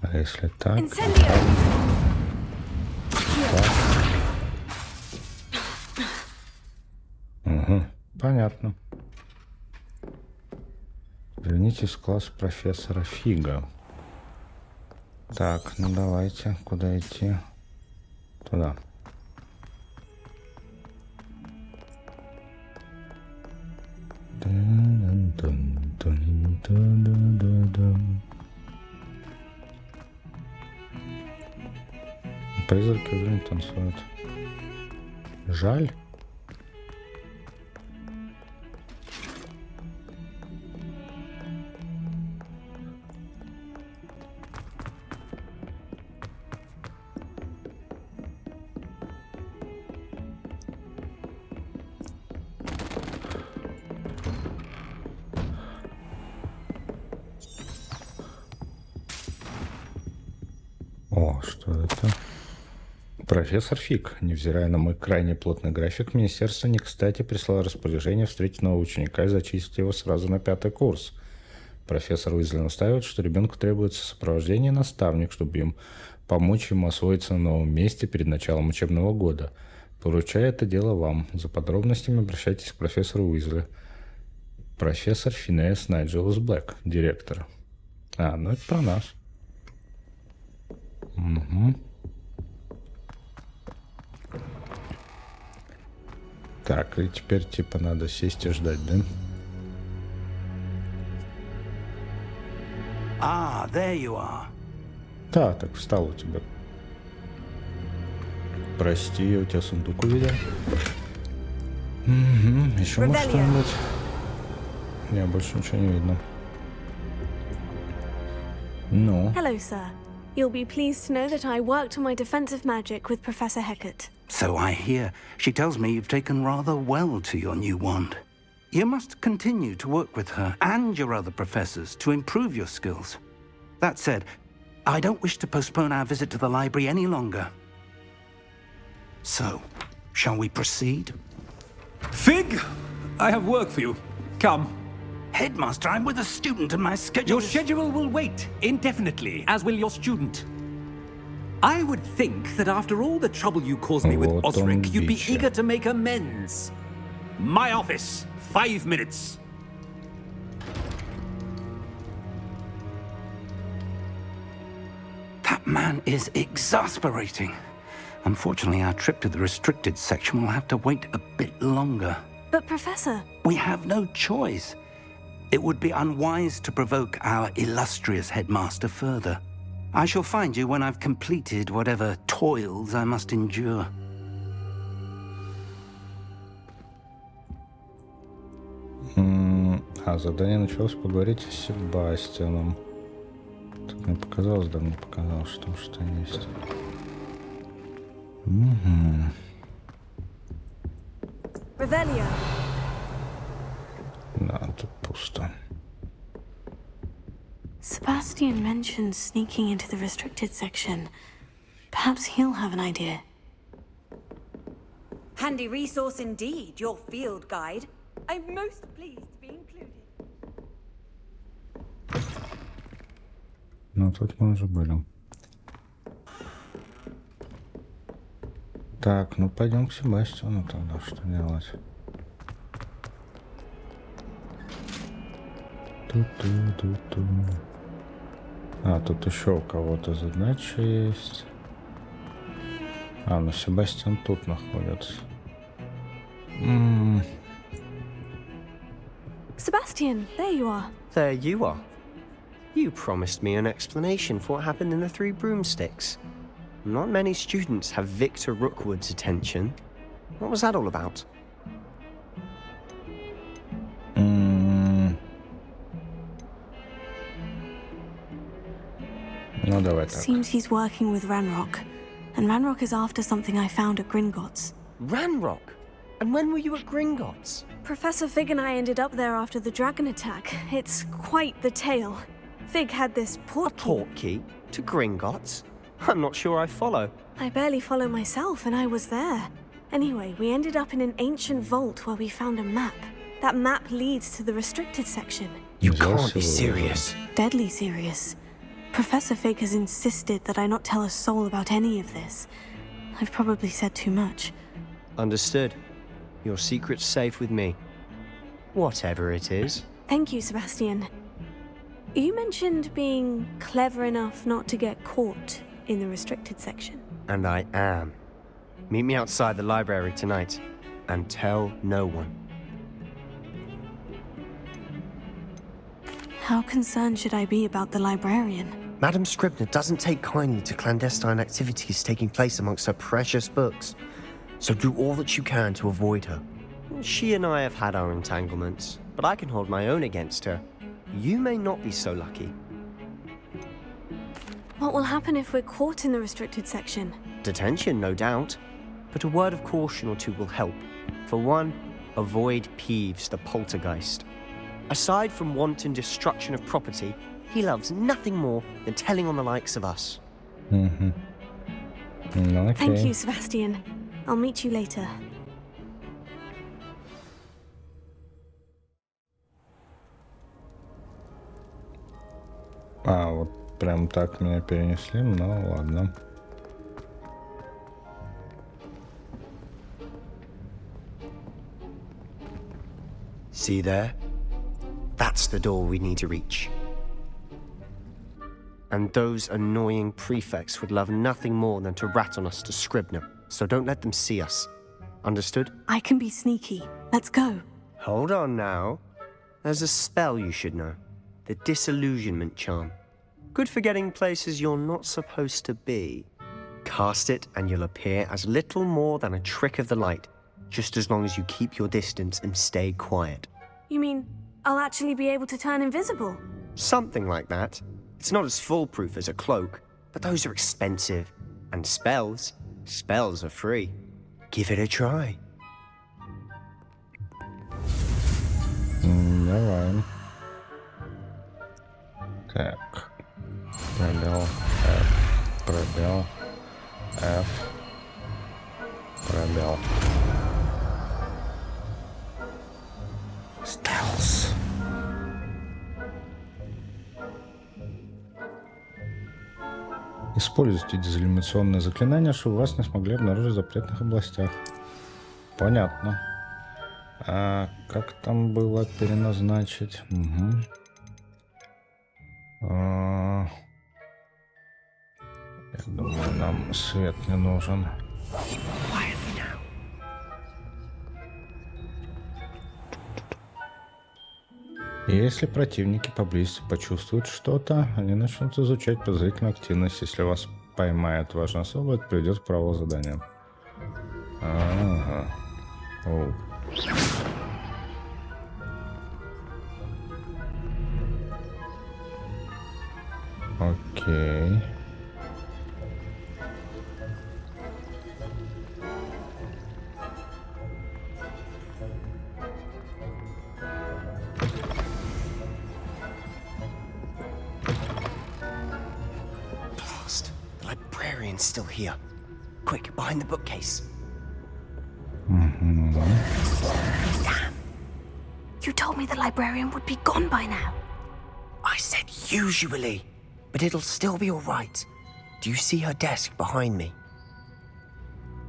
А если так? Incendio. Понятно. Вернитесь в класс профессора Фига. Так, ну давайте. Куда идти? Туда. Призраки уже не танцуют. Жаль. Что это? Профессор Фиг, невзирая на мой крайне плотный график, министерство не кстати прислало распоряжение встретить нового ученика и зачислить его сразу на 5-й курс. Профессор Уизли настаивает, что ребенку требуется сопровождение и наставник, чтобы им помочь ему освоиться на новом месте перед началом учебного года. Поручаю это дело вам. За подробностями обращайтесь к профессору Уизли. Профессор Финеас Найджелус Блэк, директор. Ну это про нас. Угу. Так, и теперь типа надо сесть и ждать, да? There you are. Да, так встал у тебя. Прости, я у тебя сундук увидел. Еще может что-нибудь? Не, больше ничего не видно. Ну, Hello, sir. You'll be pleased to know that I worked on my defensive magic with Professor Hecat. So I hear. She tells me you've taken rather well to your new wand. You must continue to work with her and your other professors to improve your skills. That said, I don't wish to postpone our visit to the library any longer. So, shall we proceed? Fig! I have work for you. Come. Headmaster, I'm with a student and my schedule Your schedule will wait indefinitely, as will your student. I would think that after all the trouble you caused me with Вот он, Osric, you'd be бича. eager to make amends. My office, 5 minutes. That man is exasperating. Unfortunately, our trip to the restricted section will have to wait a bit longer. But, Professor, We have no choice. It would be unwise to provoke our illustrious headmaster further. I shall find you when I've completed whatever toils I must endure. Задание началось поговорить с Себастьяном. Так мне показалось, да, мне показалось, что там что-то есть. Revelio. Да, тут пусто. Sebastian mentioned sneaking into the restricted section. Perhaps he'll have an idea. Handy resource indeed, your field guide. I'm most pleased to be included. Ну, тут мы уже были. Так, ну пойдем к Себастьяну тогда, что делать? Ту-ту-ту-ту. А, тут еще у кого-то задача есть. А, ну Себастьян тут находится. Sebastian, there you are. There you are. You promised me an explanation for what happened in the Three Broomsticks. Not many students have Victor Rookwood's attention. What was that all about? Ну, давай так. Seems he's working with Ranrock. And Ranrock is after something I found at Gringotts. Ranrock? And when were you at Gringotts? Professor Fig and I ended up there after the dragon attack. It's quite the tale. Fig had this port key. Portkey? To Gringotts? I'm not sure I follow. I barely follow myself, and I was there. Anyway, we ended up in an ancient vault where we found a map. That map leads to the restricted section. You can't be serious. Deadly serious. Professor Fig has insisted that I not tell a soul about any of this. I've probably said too much. Understood. Your secret's safe with me. Whatever it is. Thank you, Sebastian. You mentioned being clever enough not to get caught in the restricted section. And I am. Meet me outside the library tonight. And tell no one. How concerned should I be about the librarian? Madam Scribner doesn't take kindly to clandestine activities taking place amongst her precious books. So do all that you can to avoid her. She and I have had our entanglements, but I can hold my own against her. You may not be so lucky. What will happen if we're caught in the restricted section? Detention, no doubt. But a word of caution or two will help. For one, avoid Peeves, the poltergeist. Aside from wanton destruction of property, he loves nothing more than telling on the likes of us. Ну, окей. Thank you, Sebastian. I'll meet you later. А, вот прям так меня перенесли, ну ладно. See there? That's the door we need to reach. And those annoying prefects would love nothing more than to rat on us to Scribner, so don't let them see us. Understood? I can be sneaky. Let's go. Hold on now. There's a spell you should know. The Disillusionment Charm. Good for getting places you're not supposed to be. Cast it and you'll appear as little more than a trick of the light, just as long as you keep your distance and stay quiet. You mean I'll actually be able to turn invisible? Something like that. It's not as foolproof as a cloak, but those are expensive. And spells are free. Give it a try. Давай. Так. Пробел F. Пробел F. Пробел. Стелс. Используйте дезиллюминационное заклинание, чтобы вас не смогли обнаружить в запретных областях. Понятно. А как там было переназначить? Угу. Я думаю, нам свет не нужен. И если противники поблизости почувствуют что-то, они начнут изучать подозрительную активность. Если вас поймает важная особа, это приведет к провалу задания. Ага. Оу. Окей. Blast. The librarian's still here. Quick, behind the bookcase. Damn. You told me the librarian would be gone by now. I said usually, but it'll still be all right. Do you see her desk behind me?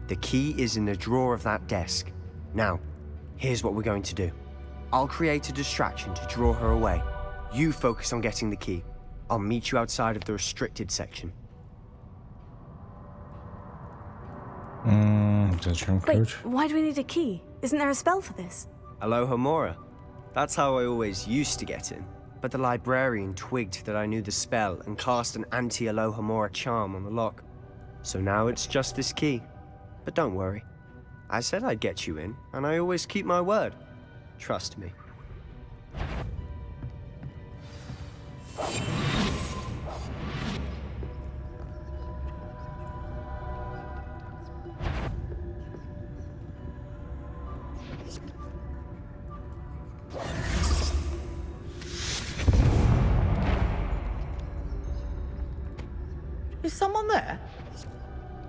The key is in the drawer of that desk. Now, here's what we're going to do. I'll create a distraction to draw her away. You focus on getting the key. I'll meet you outside of the restricted section. Зачем Wait, ключ? why do we need a key? Isn't there a spell for this? Alohomora. That's how I always used to get in. But the librarian twigged that I knew the spell and cast an anti-Alohomora charm on the lock. So now it's just this key. But don't worry. I said I'd get you in, and I always keep my word. Trust me. Is someone there?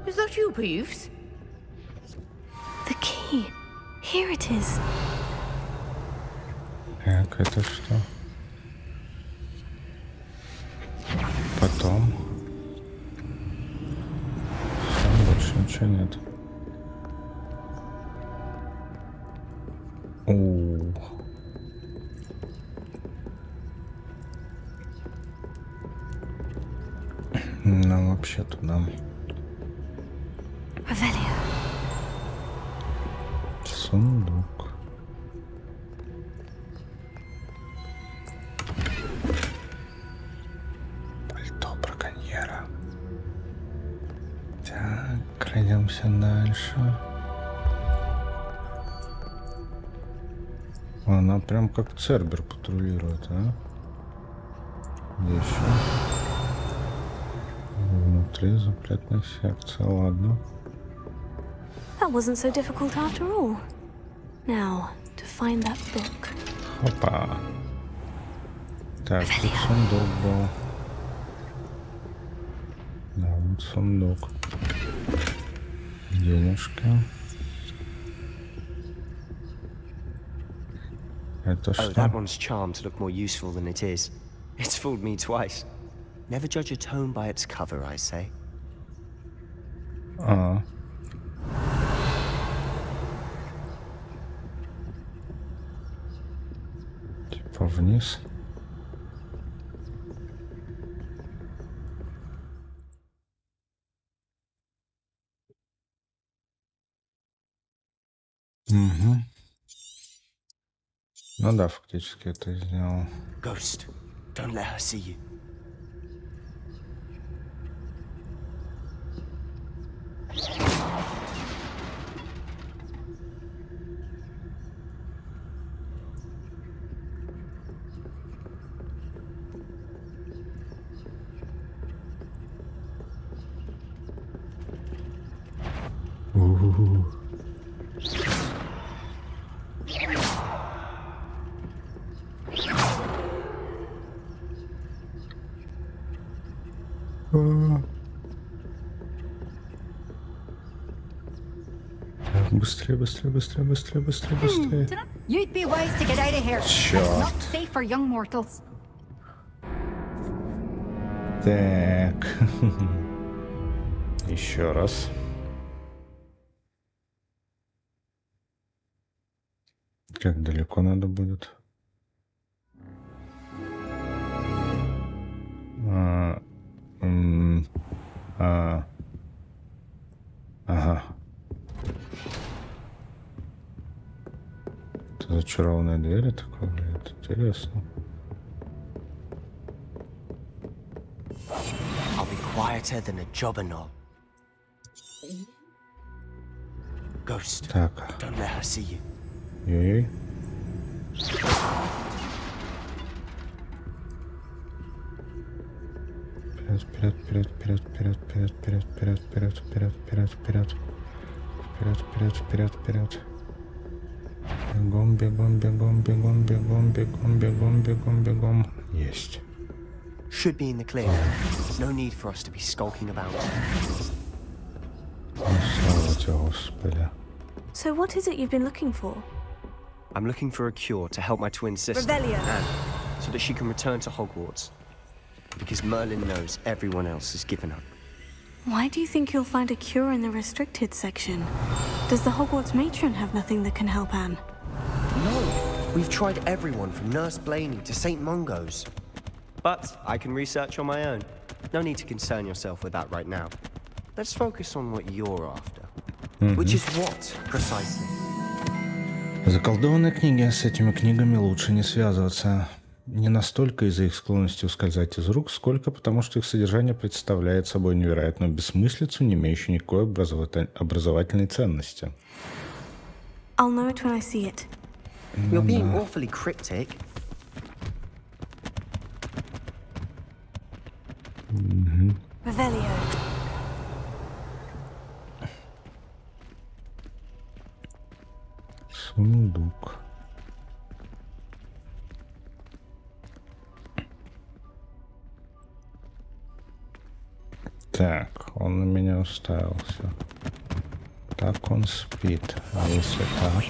Is that you, Peeves? The key. Here it is. Так, это что? Потом. Все, больше ничего нет. Оу. Нам вообще туда. Revelio. Сундук. Пальто браконьера. Так, пройдемся дальше. Она прям как Цербер патрулирует, а? Где еще? Внутри запретная секция, ладно. That wasn't so difficult after all. Now, to find that book. Опа. Так, тут сундук был. Да, вот сундук. Денежка. Это Oh, что? that one's charmed to look more useful than it is. It's fooled me twice. Never judge a tome by its cover, I say. А. Типа вниз. Угу. Ну да, фактически это сделал. Ghost, don't let her see you. Быстрее, быстрее, быстрее, быстрее, быстрее, быстрее. You'd be wise to get out of here. Черт. It's not safe for young mortals. Так. Еще раз. Как далеко надо будет? Ага. Это зачарованная дверь такое, блядь, интересно. I'll be quieter than a jobberknoll. Ghost. Так. Don't let her see you. Ой-ой. Вперед, вперед, вперед, вперед, вперед, вперед, вперед, вперед, вперед, вперед, вперед, вперед, вперед, вперед, вперед. Бегом, бегом, бегом, бегом, бегом, бегом, бегом, бегом, бегом. Есть. Should be in the clear. No need for us to be skulking about. Слава тебе, Господи. So what is it you've been looking for? I'm looking for a cure to help my twin sister, Revelio. Anne, so that she can return to Hogwarts. Because Merlin knows everyone else has given up. Why do you think you'll find a cure in the restricted section? Does the Hogwarts matron have nothing that can help Anne? No, we've tried everyone from Nurse Blaney to St. Mungo's. But I can research on my own. No need to concern yourself with that right now. Let's focus on what you're after. Which is what, precisely? Заколдованные книги. С этими книгами лучше не связываться. Не настолько из-за их склонности ускользать из рук, сколько потому, что их содержание представляет собой невероятную бессмыслицу, не имеющую никакой образовательной ценности. I'll know it when I see it. You're being awfully cryptic. Revelio. Сундук. Так, он на меня уставился. Так он спит. А если так?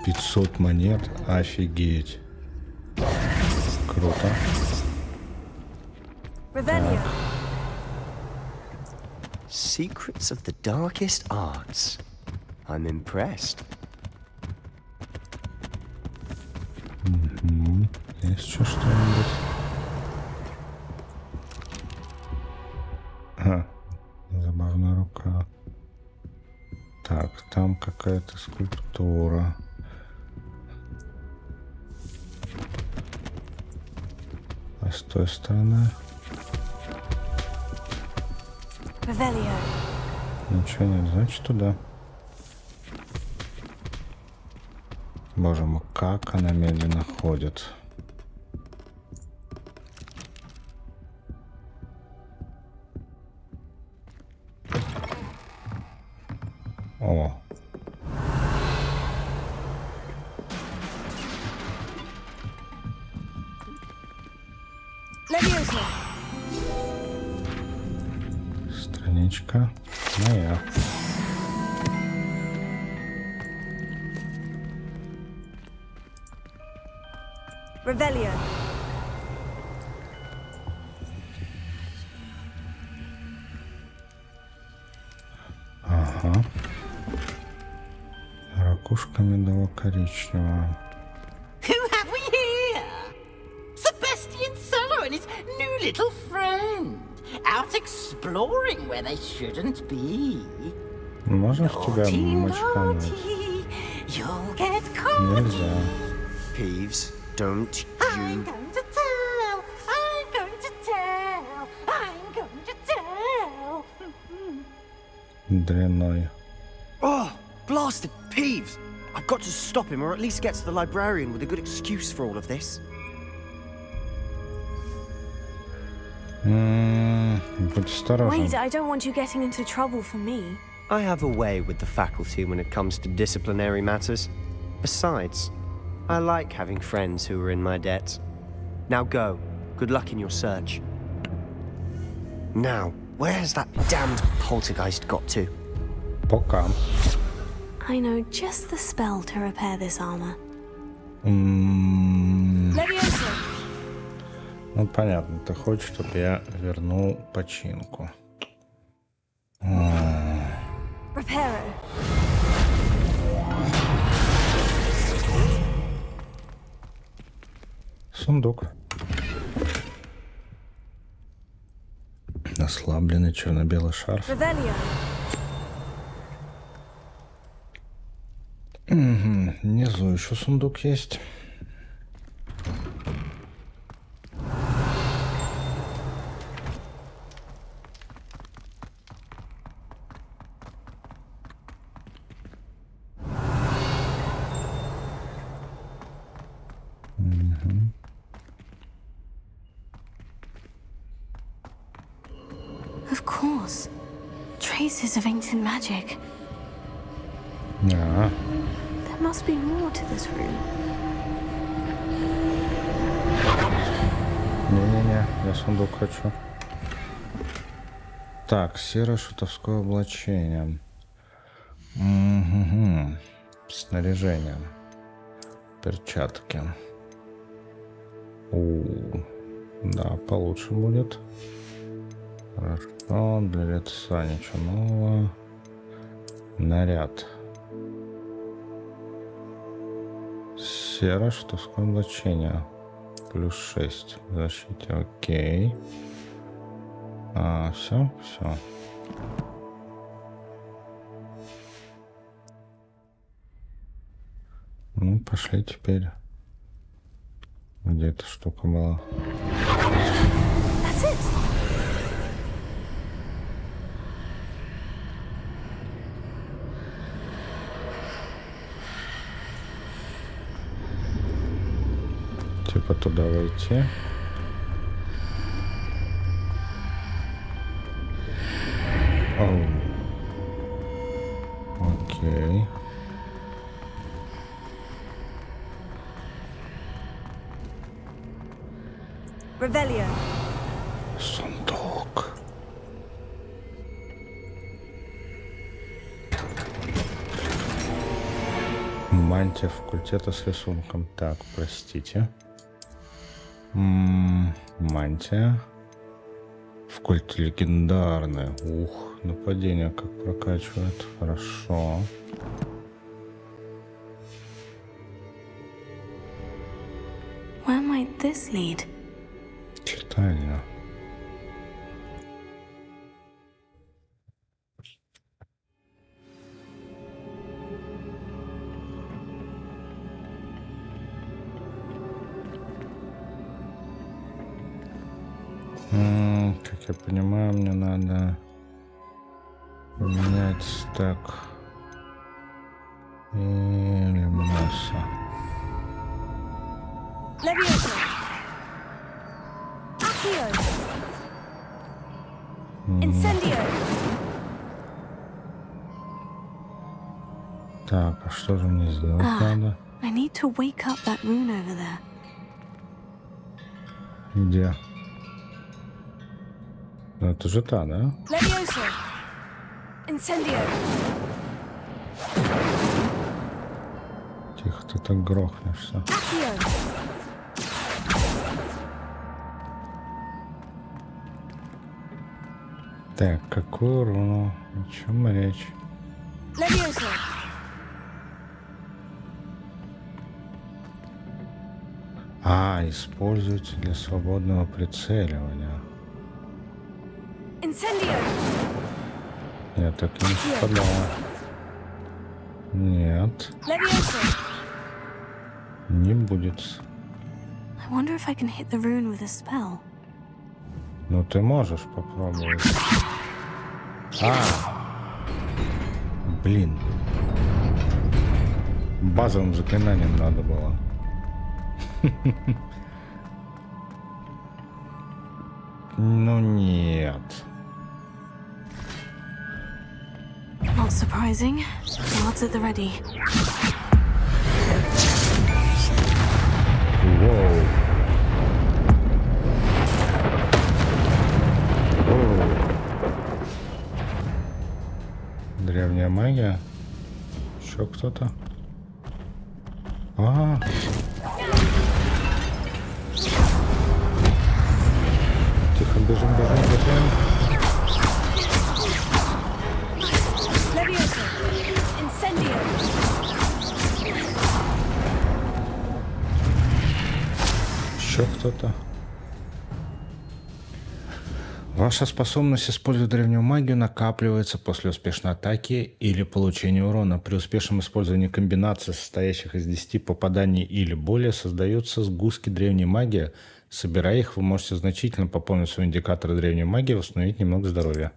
$500 монет? Офигеть. Круто. Revelio. Secrets of the darkest arts. I'm impressed. Есть еще что-нибудь? Забавная рука. Так, там какая-то скульптура. А с той стороны? Revelio. Ничего нет, значит туда. Боже мой, как она медленно ходит. О. Leviosa. Страничка моя. Revelio. Ага. Ракушка медово-коричневая. Who have we here? Sebastian Sallow and his new little friend. Out exploring where they shouldn't be. Можешь тебя мочкануть? You'll get caught. Нельзя. Peeves, don't I'm you... going to tell. I'm going to tell. I'm going to tell. Дряной. Oh, blasted Peeves! I've got to stop him, or at least get to the librarian with a good excuse for all of this. Будь осторожен. Wait, I don't want you getting into trouble for me. I have a way with the faculty when it comes to disciplinary matters. Besides, I like having friends who are in my debt. Now go. Good luck in your search. Now, where has that damned poltergeist got to? Пока. I know just the spell to repair this armor. Leviosa! Ну, понятно, ты хочешь, чтобы я вернул починку. Reparo. Сундук. Ослабленный черно-белый шарф. Revelio. Внизу еще сундук есть. Of course. Traces of ancient magic. Да. There must be more to this room. Не-не-не, я сундук хочу. Так, серое шутовское облачение. Снаряжение. Перчатки. Да, получше будет. Хорошо, для лица ничего нового. Наряд. Серое шутовское облачение. Плюс 6 в защите, окей. Все. Ну, пошли теперь. Где эта штука была? That's it. Типа туда войти. Окей. Revelio. Сундук. Мантия факультета с рисунком. Так, простите. Мантия. В культе легендарная. Ух, нападение как прокачивает. Хорошо. Where might this lead? Читальня. Как я понимаю, мне надо поменять стек иллюминаса. Leviosa. Accio. Incendio. Так, а что же мне сделать надо? I need to wake up that rune over there. Где? Ну, это же та, да? Leviosa. Incendio. Тихо, ты так грохнешься. Accio. Так, какую руну? О чем речь? Leviosa. Используется для свободного прицеливания. Incendio. Нет, так не совпадало. Нет, Leviosa. не будет. I wonder if I can hit the rune with a spell. Ну, ты можешь попробовать. Блин. Базовым заклинанием надо было. Ну нет. Not surprising. Guards at the ready. Воу. Воу. Древняя магия. Еще кто-то? А. Тихо, бежим. Leviosa! Incendio! Еще кто-то? Ваша способность использовать древнюю магию накапливается после успешной атаки или получения урона. При успешном использовании комбинаций, состоящих из 10 попаданий или более, создаются сгустки древней магии. Собирая их, вы можете значительно пополнить свой индикатор древней магии и восстановить немного здоровья.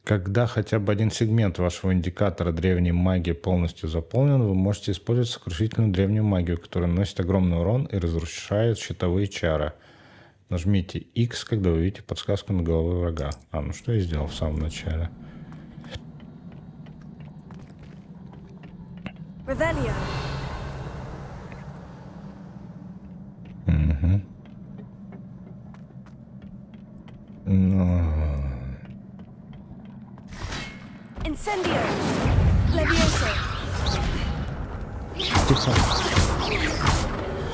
Когда хотя бы один сегмент вашего индикатора древней магии полностью заполнен, вы можете использовать сокрушительную древнюю магию, которая наносит огромный урон и разрушает щитовые чары. Нажмите X, когда вы увидите подсказку на голове врага. Ну что я сделал в самом начале? Revelio! Угу. Incendio! Leviosa! Тихо.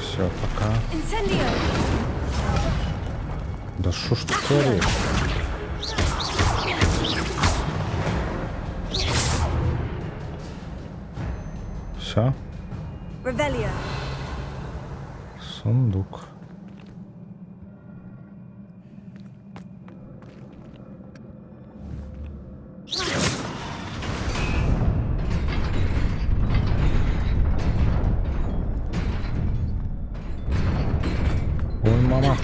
Все, пока. Incendio! Да шо ж ты творишь? Все? Revelio! Сундук. Ой, мама.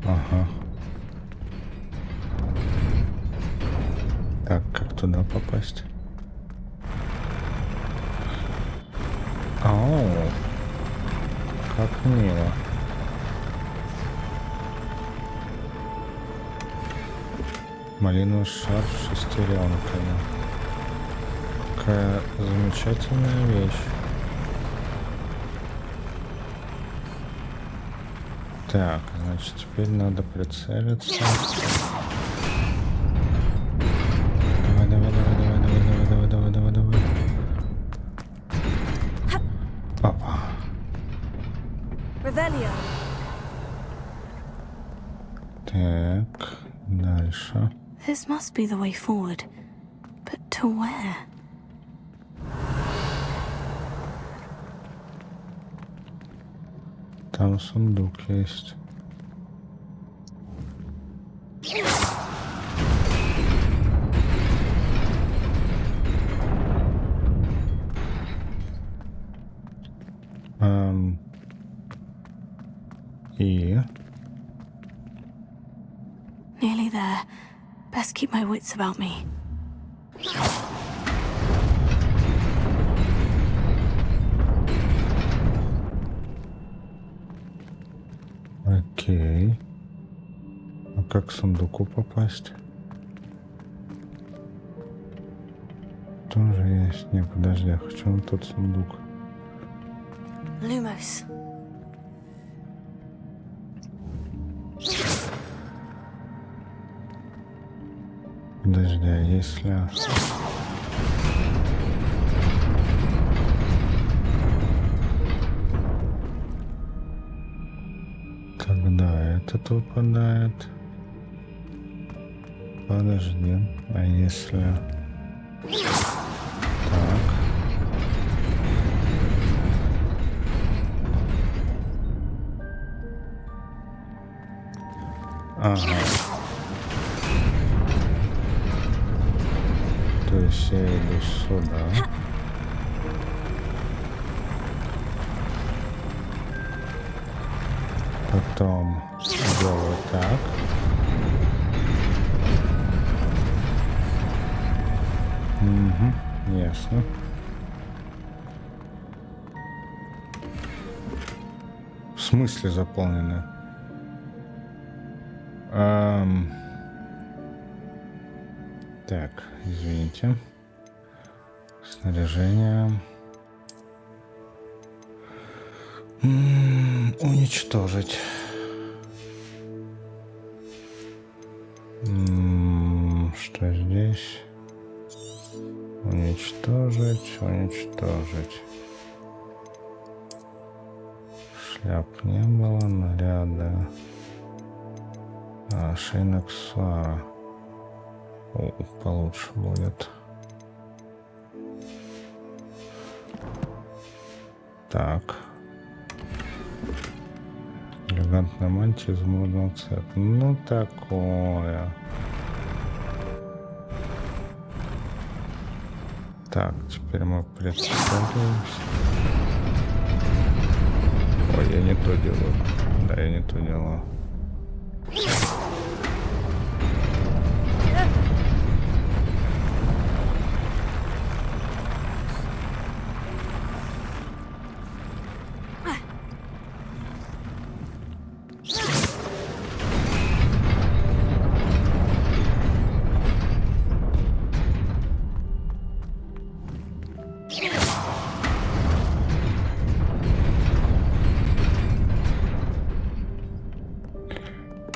Ага. Так, как туда попасть? Ау, как мило. Малиновый шар с шестеренками. Какая замечательная вещь. Так, значит, теперь надо прицелиться. Давай. Папа. Revelio! Так, дальше. This must be the way forward. But to where? Там сундук есть. И... Nearly there. Best keep my wits about me. Окей. А как к сундуку попасть? Тоже есть. Не, подожди, я хочу на тот сундук. Lumos. Подожди, а если... Когда этот выпадает? Подожди, а если... Так. Ага. То есть я иду сюда. Потом делаю так. Угу, ясно. В смысле заполнены? Так, извините. Снаряжение. Уничтожить. Что здесь? Уничтожить, уничтожить. Шляп не было, наряда. Шейный аксессуар. О, получше будет. Так. Элегантная мантия изумрудного цвета. Ну, такое. Так, теперь мы представляемся. Ой, я не то делаю. Да, я не то делаю.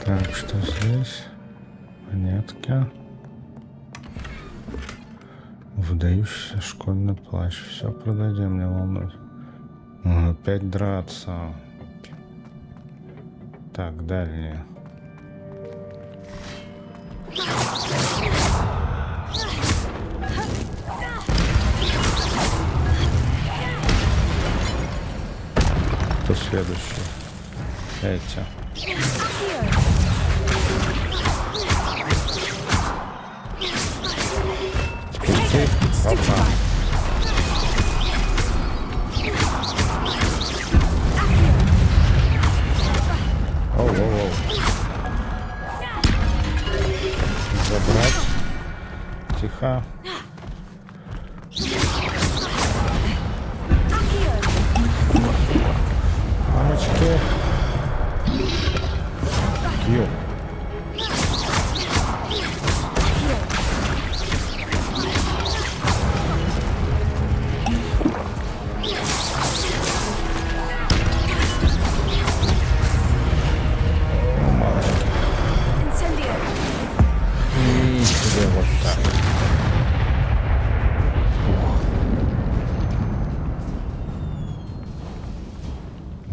Так, что здесь? Монетки. Выдающийся школьный плащ. Все продадим, не волнуйся. Опять драться. Так, дальние. Кто следующий? Эти. Опа. Оу-оу-оу. Забрать. Тихо. Мамочки. Ё.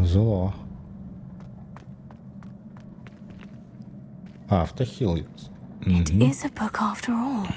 Зло. Автохил. It is a book after all.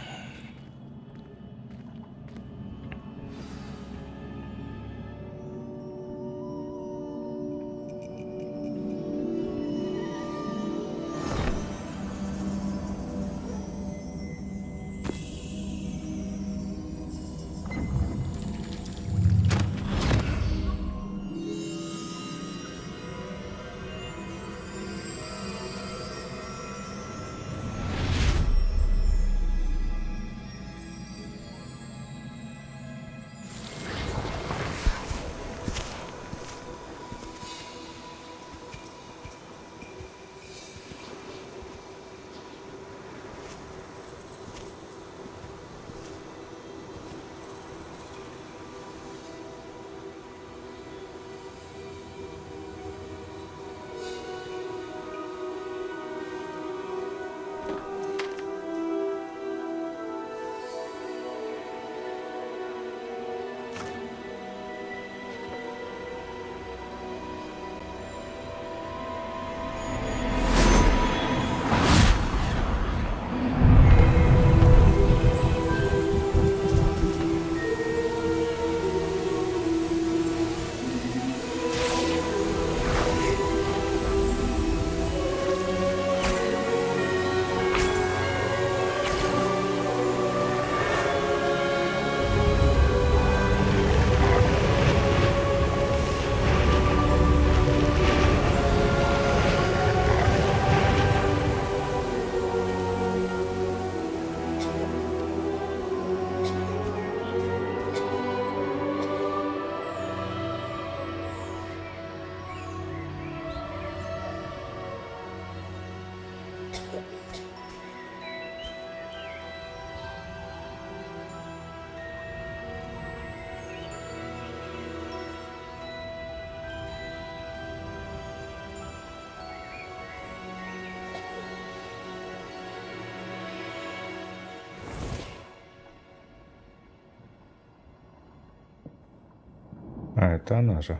А, это она же.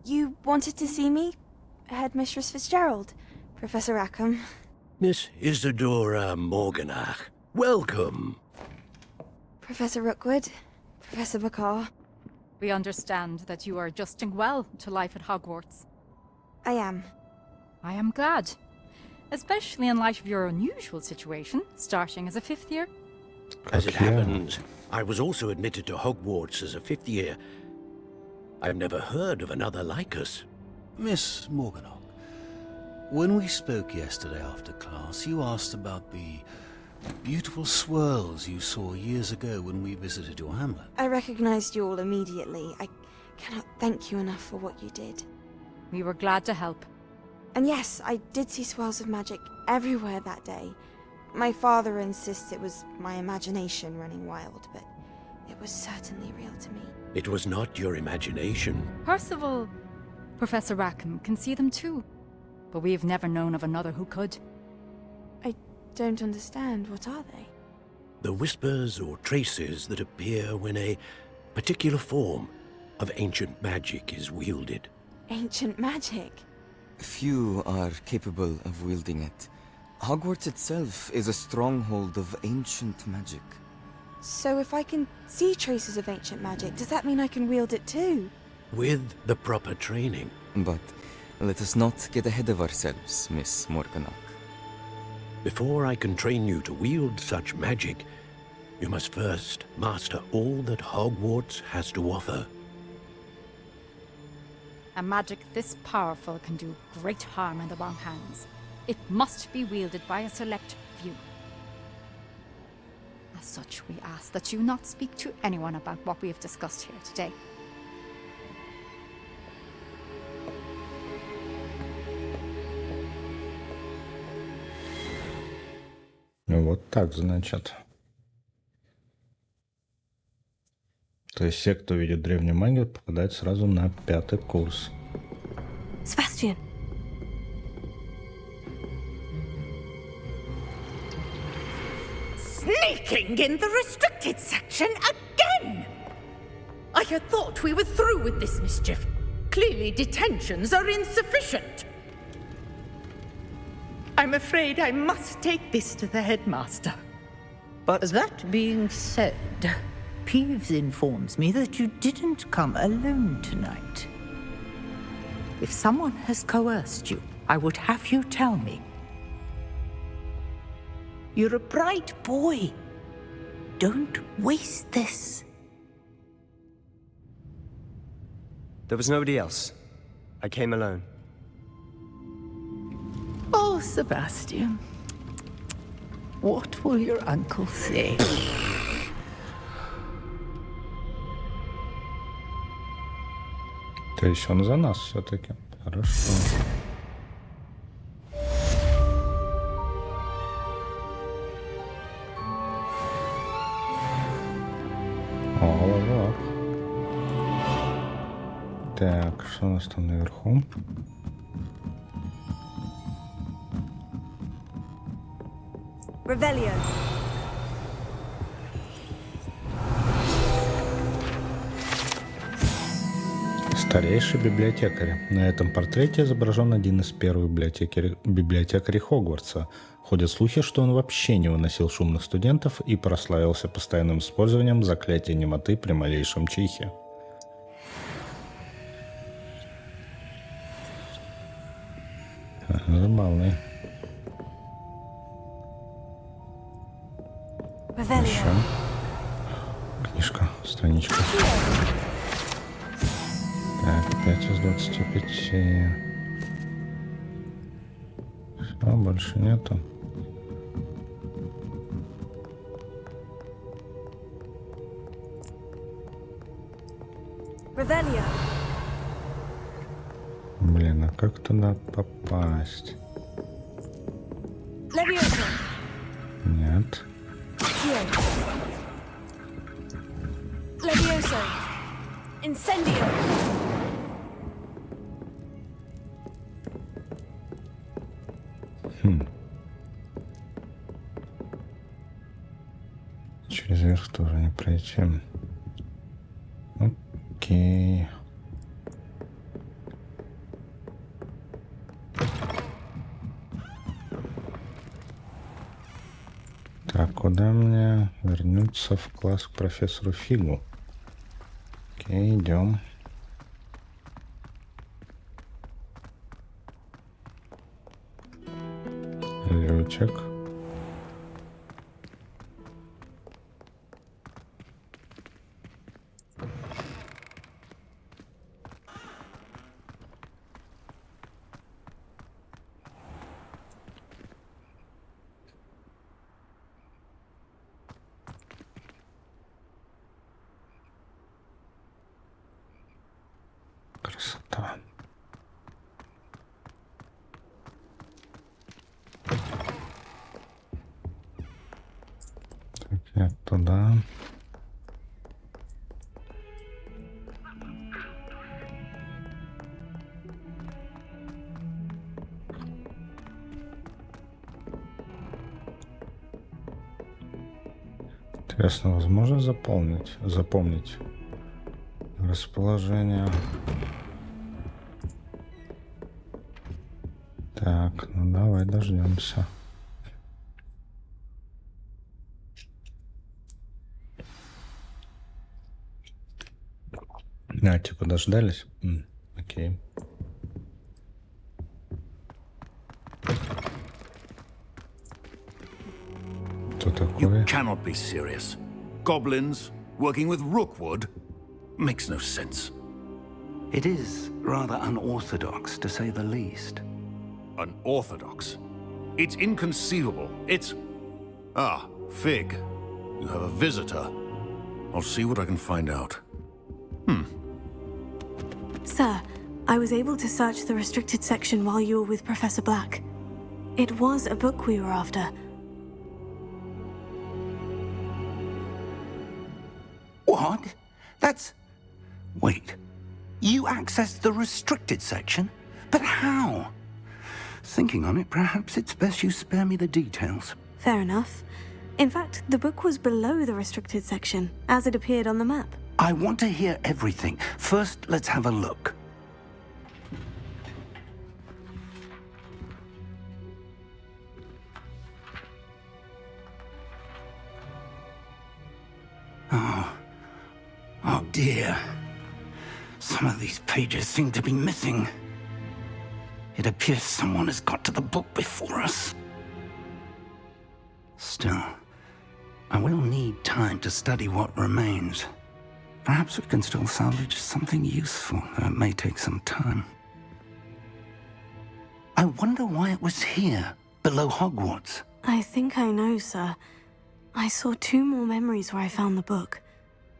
You wanted to see me? Headmistress Fitzgerald, Professor Rackham. Miss Isadora Morganach, welcome. Professor Rookwood, Professor Bakar. We understand that you are adjusting well to life at Hogwarts. I am. I am glad. Especially in light of your unusual situation, starting as a 5th year. As it happens, I was also admitted to Hogwarts as a 5th year. I've never heard of another like us. Miss Morganach, when we spoke yesterday after class, you asked about the beautiful swirls you saw years ago when we visited your hamlet. I recognized you all immediately. I cannot thank you enough for what you did. We were glad to help. And yes, I did see swirls of magic everywhere that day. My father insists it was my imagination running wild, but it was certainly real to me. It was not your imagination. Percival, Professor Rackham can see them too. But we've never known of another who could. I don't understand. What are they? The whispers or traces that appear when a particular form of ancient magic is wielded. Ancient magic? Few are capable of wielding it. Hogwarts itself is a stronghold of ancient magic. So if I can see traces of ancient magic, does that mean I can wield it too? With the proper training. But let us not get ahead of ourselves, Miss Morganach. Before I can train you to wield such magic, you must first master all that Hogwarts has to offer. A magic this powerful can do great harm in the wrong hands. It must be wielded by a select few. As such, we ask that you not speak to anyone about what we have discussed here today. Ну вот так, значит. То есть все, кто видит древнюю магию, попадают сразу на 5-й курс. Sebastian. Sneaking in the restricted section again! I had thought we were through with this mischief. Clearly detentions are insufficient. I'm afraid I must take this to the headmaster. But that being said, Peeves informs me that you didn't come alone tonight. If someone has coerced you, I would have you tell me. You're a bright boy. Don't waste this. There was nobody else. I came alone. Oh, Sebastian. What will your uncle say? То есть он за нас все-таки. Хорошо. О, левел ап. Так, что у нас там наверху? Revelio. Старейший библиотекарь. На этом портрете изображен один из первых библиотекарей Хогвартса. Ходят слухи, что он вообще не выносил шумных студентов и прославился постоянным использованием заклятия немоты при малейшем чихе. Забавный. Еще. Книжка, страничка. Так, 5 из 25. Все, больше нету. Revelio. Блин, а как туда попасть? Levioso. Нет. Here. Levioso. Incendio. Через верх тоже не пройти. Окей. Так, куда мне вернуться в класс к профессору Фигу? Окей, идем. Лючек. Красота. Так, я туда. Интересно, возможно запомнить расположение. Так, ну давай дождемся. Типа дождались? Окей. Что такое? You cannot be serious. Goblins working with Rookwood makes no sense. It is rather unorthodox, to say the least. Unorthodox? It's inconceivable. It's... Ah, Fig. You have a visitor. I'll see what I can find out. Sir, I was able to search the restricted section while you were with Professor Black. It was a book we were after. What? That's... Wait. You accessed the restricted section? But how? Thinking on it, perhaps it's best you spare me the details. Fair enough. In fact, the book was below the restricted section, as it appeared on the map. I want to hear everything. First, let's have a look. Oh dear. Some of these pages seem to be missing. It appears someone has got to the book before us. Still, I will need time to study what remains. Perhaps we can still salvage something useful, though it may take some time. I wonder why it was here, below Hogwarts. I think I know, sir. I saw 2 more memories where I found the book.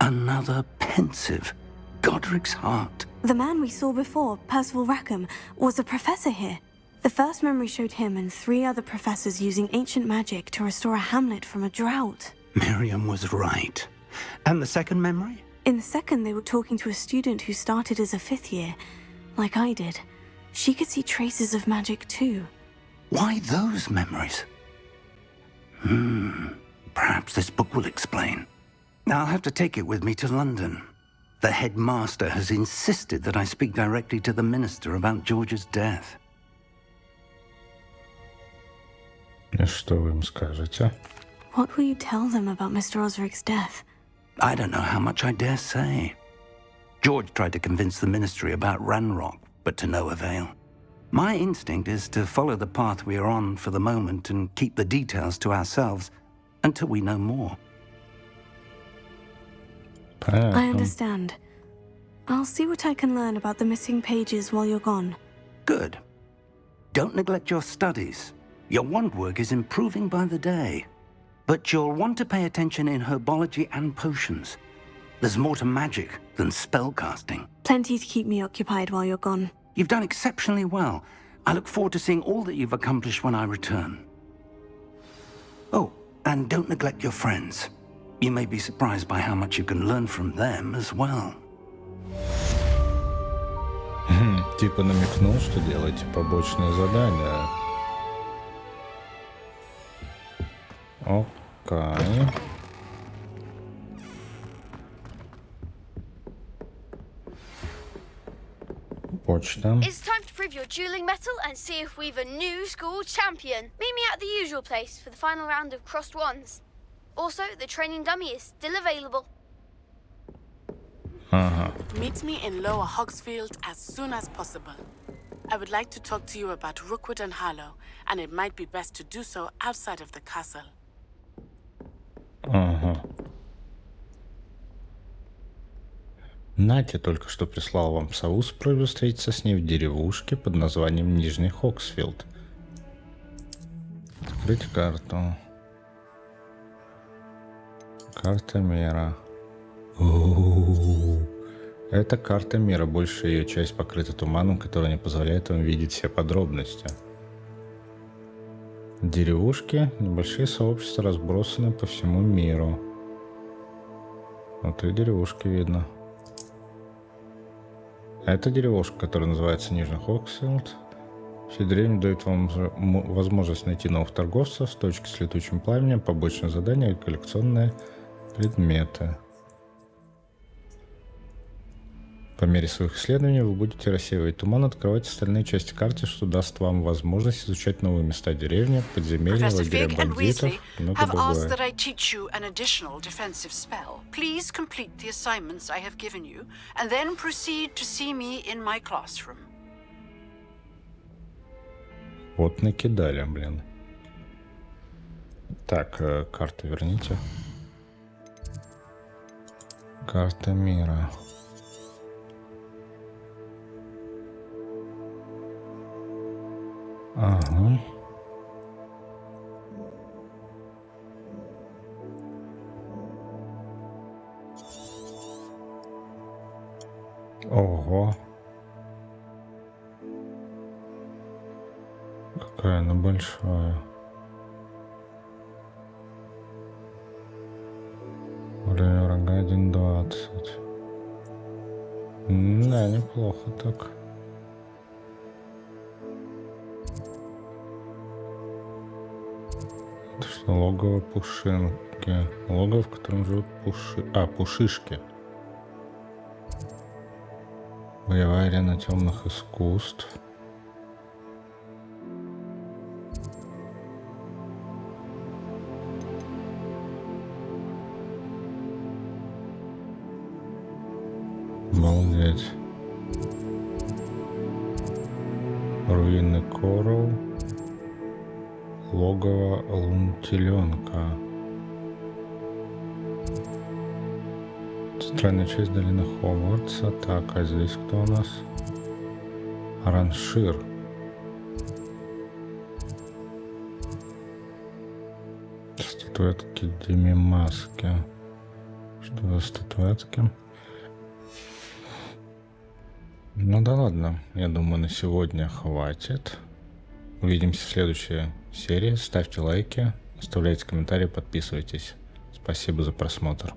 Another pensive. Godric's heart. The man we saw before, Percival Rackham, was a professor here. The first memory showed him and 3 other professors using ancient magic to restore a hamlet from a drought. Miriam was right. And the second memory? In the second, they were talking to a student who started as a 5th year, like I did. She could see traces of magic too. Why those memories? Perhaps this book will explain. I'll have to take it with me to London. The headmaster has insisted that I speak directly to the minister about George's death. И что вы им скажете? What will you tell them about Mr. Osric's death? I don't know how much I dare say. George tried to convince the ministry about Ranrock, but to no avail. My instinct is to follow the path we are on for the moment and keep the details to ourselves until we know more. I understand. I'll see what I can learn about the missing pages while you're gone. Good. Don't neglect your studies. Your wand work is improving by the day. But you'll want to pay attention in herbology and potions. There's more to magic than spellcasting. Plenty to keep me occupied while you're gone. You've done exceptionally well. I look forward to seeing all that you've accomplished when I return. Oh, and don't neglect your friends. You may be surprised by how much you can learn from them as well. Типа намекнул, что делаете побочные задания. Окей. Точно. It's time to prove your dueling mettle and see if we've a new school champion. Meet me at the usual place for the final round of crossed wands. Also, the training dummy is still available. Ага. Meet me in Lower Hogsfield as soon as possible. I would like to talk to you about Rookwood and Harlow, and it might be best to do so outside of the castle. Ага. Натя только что прислал вам сову с просьбой встретиться с ней в деревушке под названием Нижний Хоксфилд. Открыть карту. Карта мира. Это карта мира. Большая ее часть покрыта туманом, который не позволяет вам видеть все подробности. Деревушки, небольшие сообщества разбросаны по всему миру. Вот и деревушки видно. Это деревушка, которая называется Нижний Хоксфилд. Все деревни дают вам возможность найти новых торговцев с точки с летучим пламенем, побочные задания и коллекционные предметы. По мере своих исследований вы будете рассеивать туман, открывать остальные части карты, что даст вам возможность изучать новые места деревни, подземелья, Professor лагеря Fig and бандитов Weasley и многое have asked другое. that I teach you an additional defensive spell. Please complete the assignments I have given you, and then proceed to see me in my classroom. Вот накидали, блин. Так, карту верните. Карта мира. Ага. Ого. Какая она большая. Время врага 1:20. Да, неплохо так. Это что, логово пушинки? Логово, в котором живут пушишки. Боевая арена темных искусств. Обалдеть. Руины Корал. Логово Лунтеленка. Центральная часть долины Хогвартса. Так, а здесь кто у нас? Араншир. Статуэтки Демимаски. Что за статуэтки? Ну да ладно, я думаю, на сегодня хватит. Увидимся в следующей серии. Ставьте лайки, оставляйте комментарии, подписывайтесь. Спасибо за просмотр.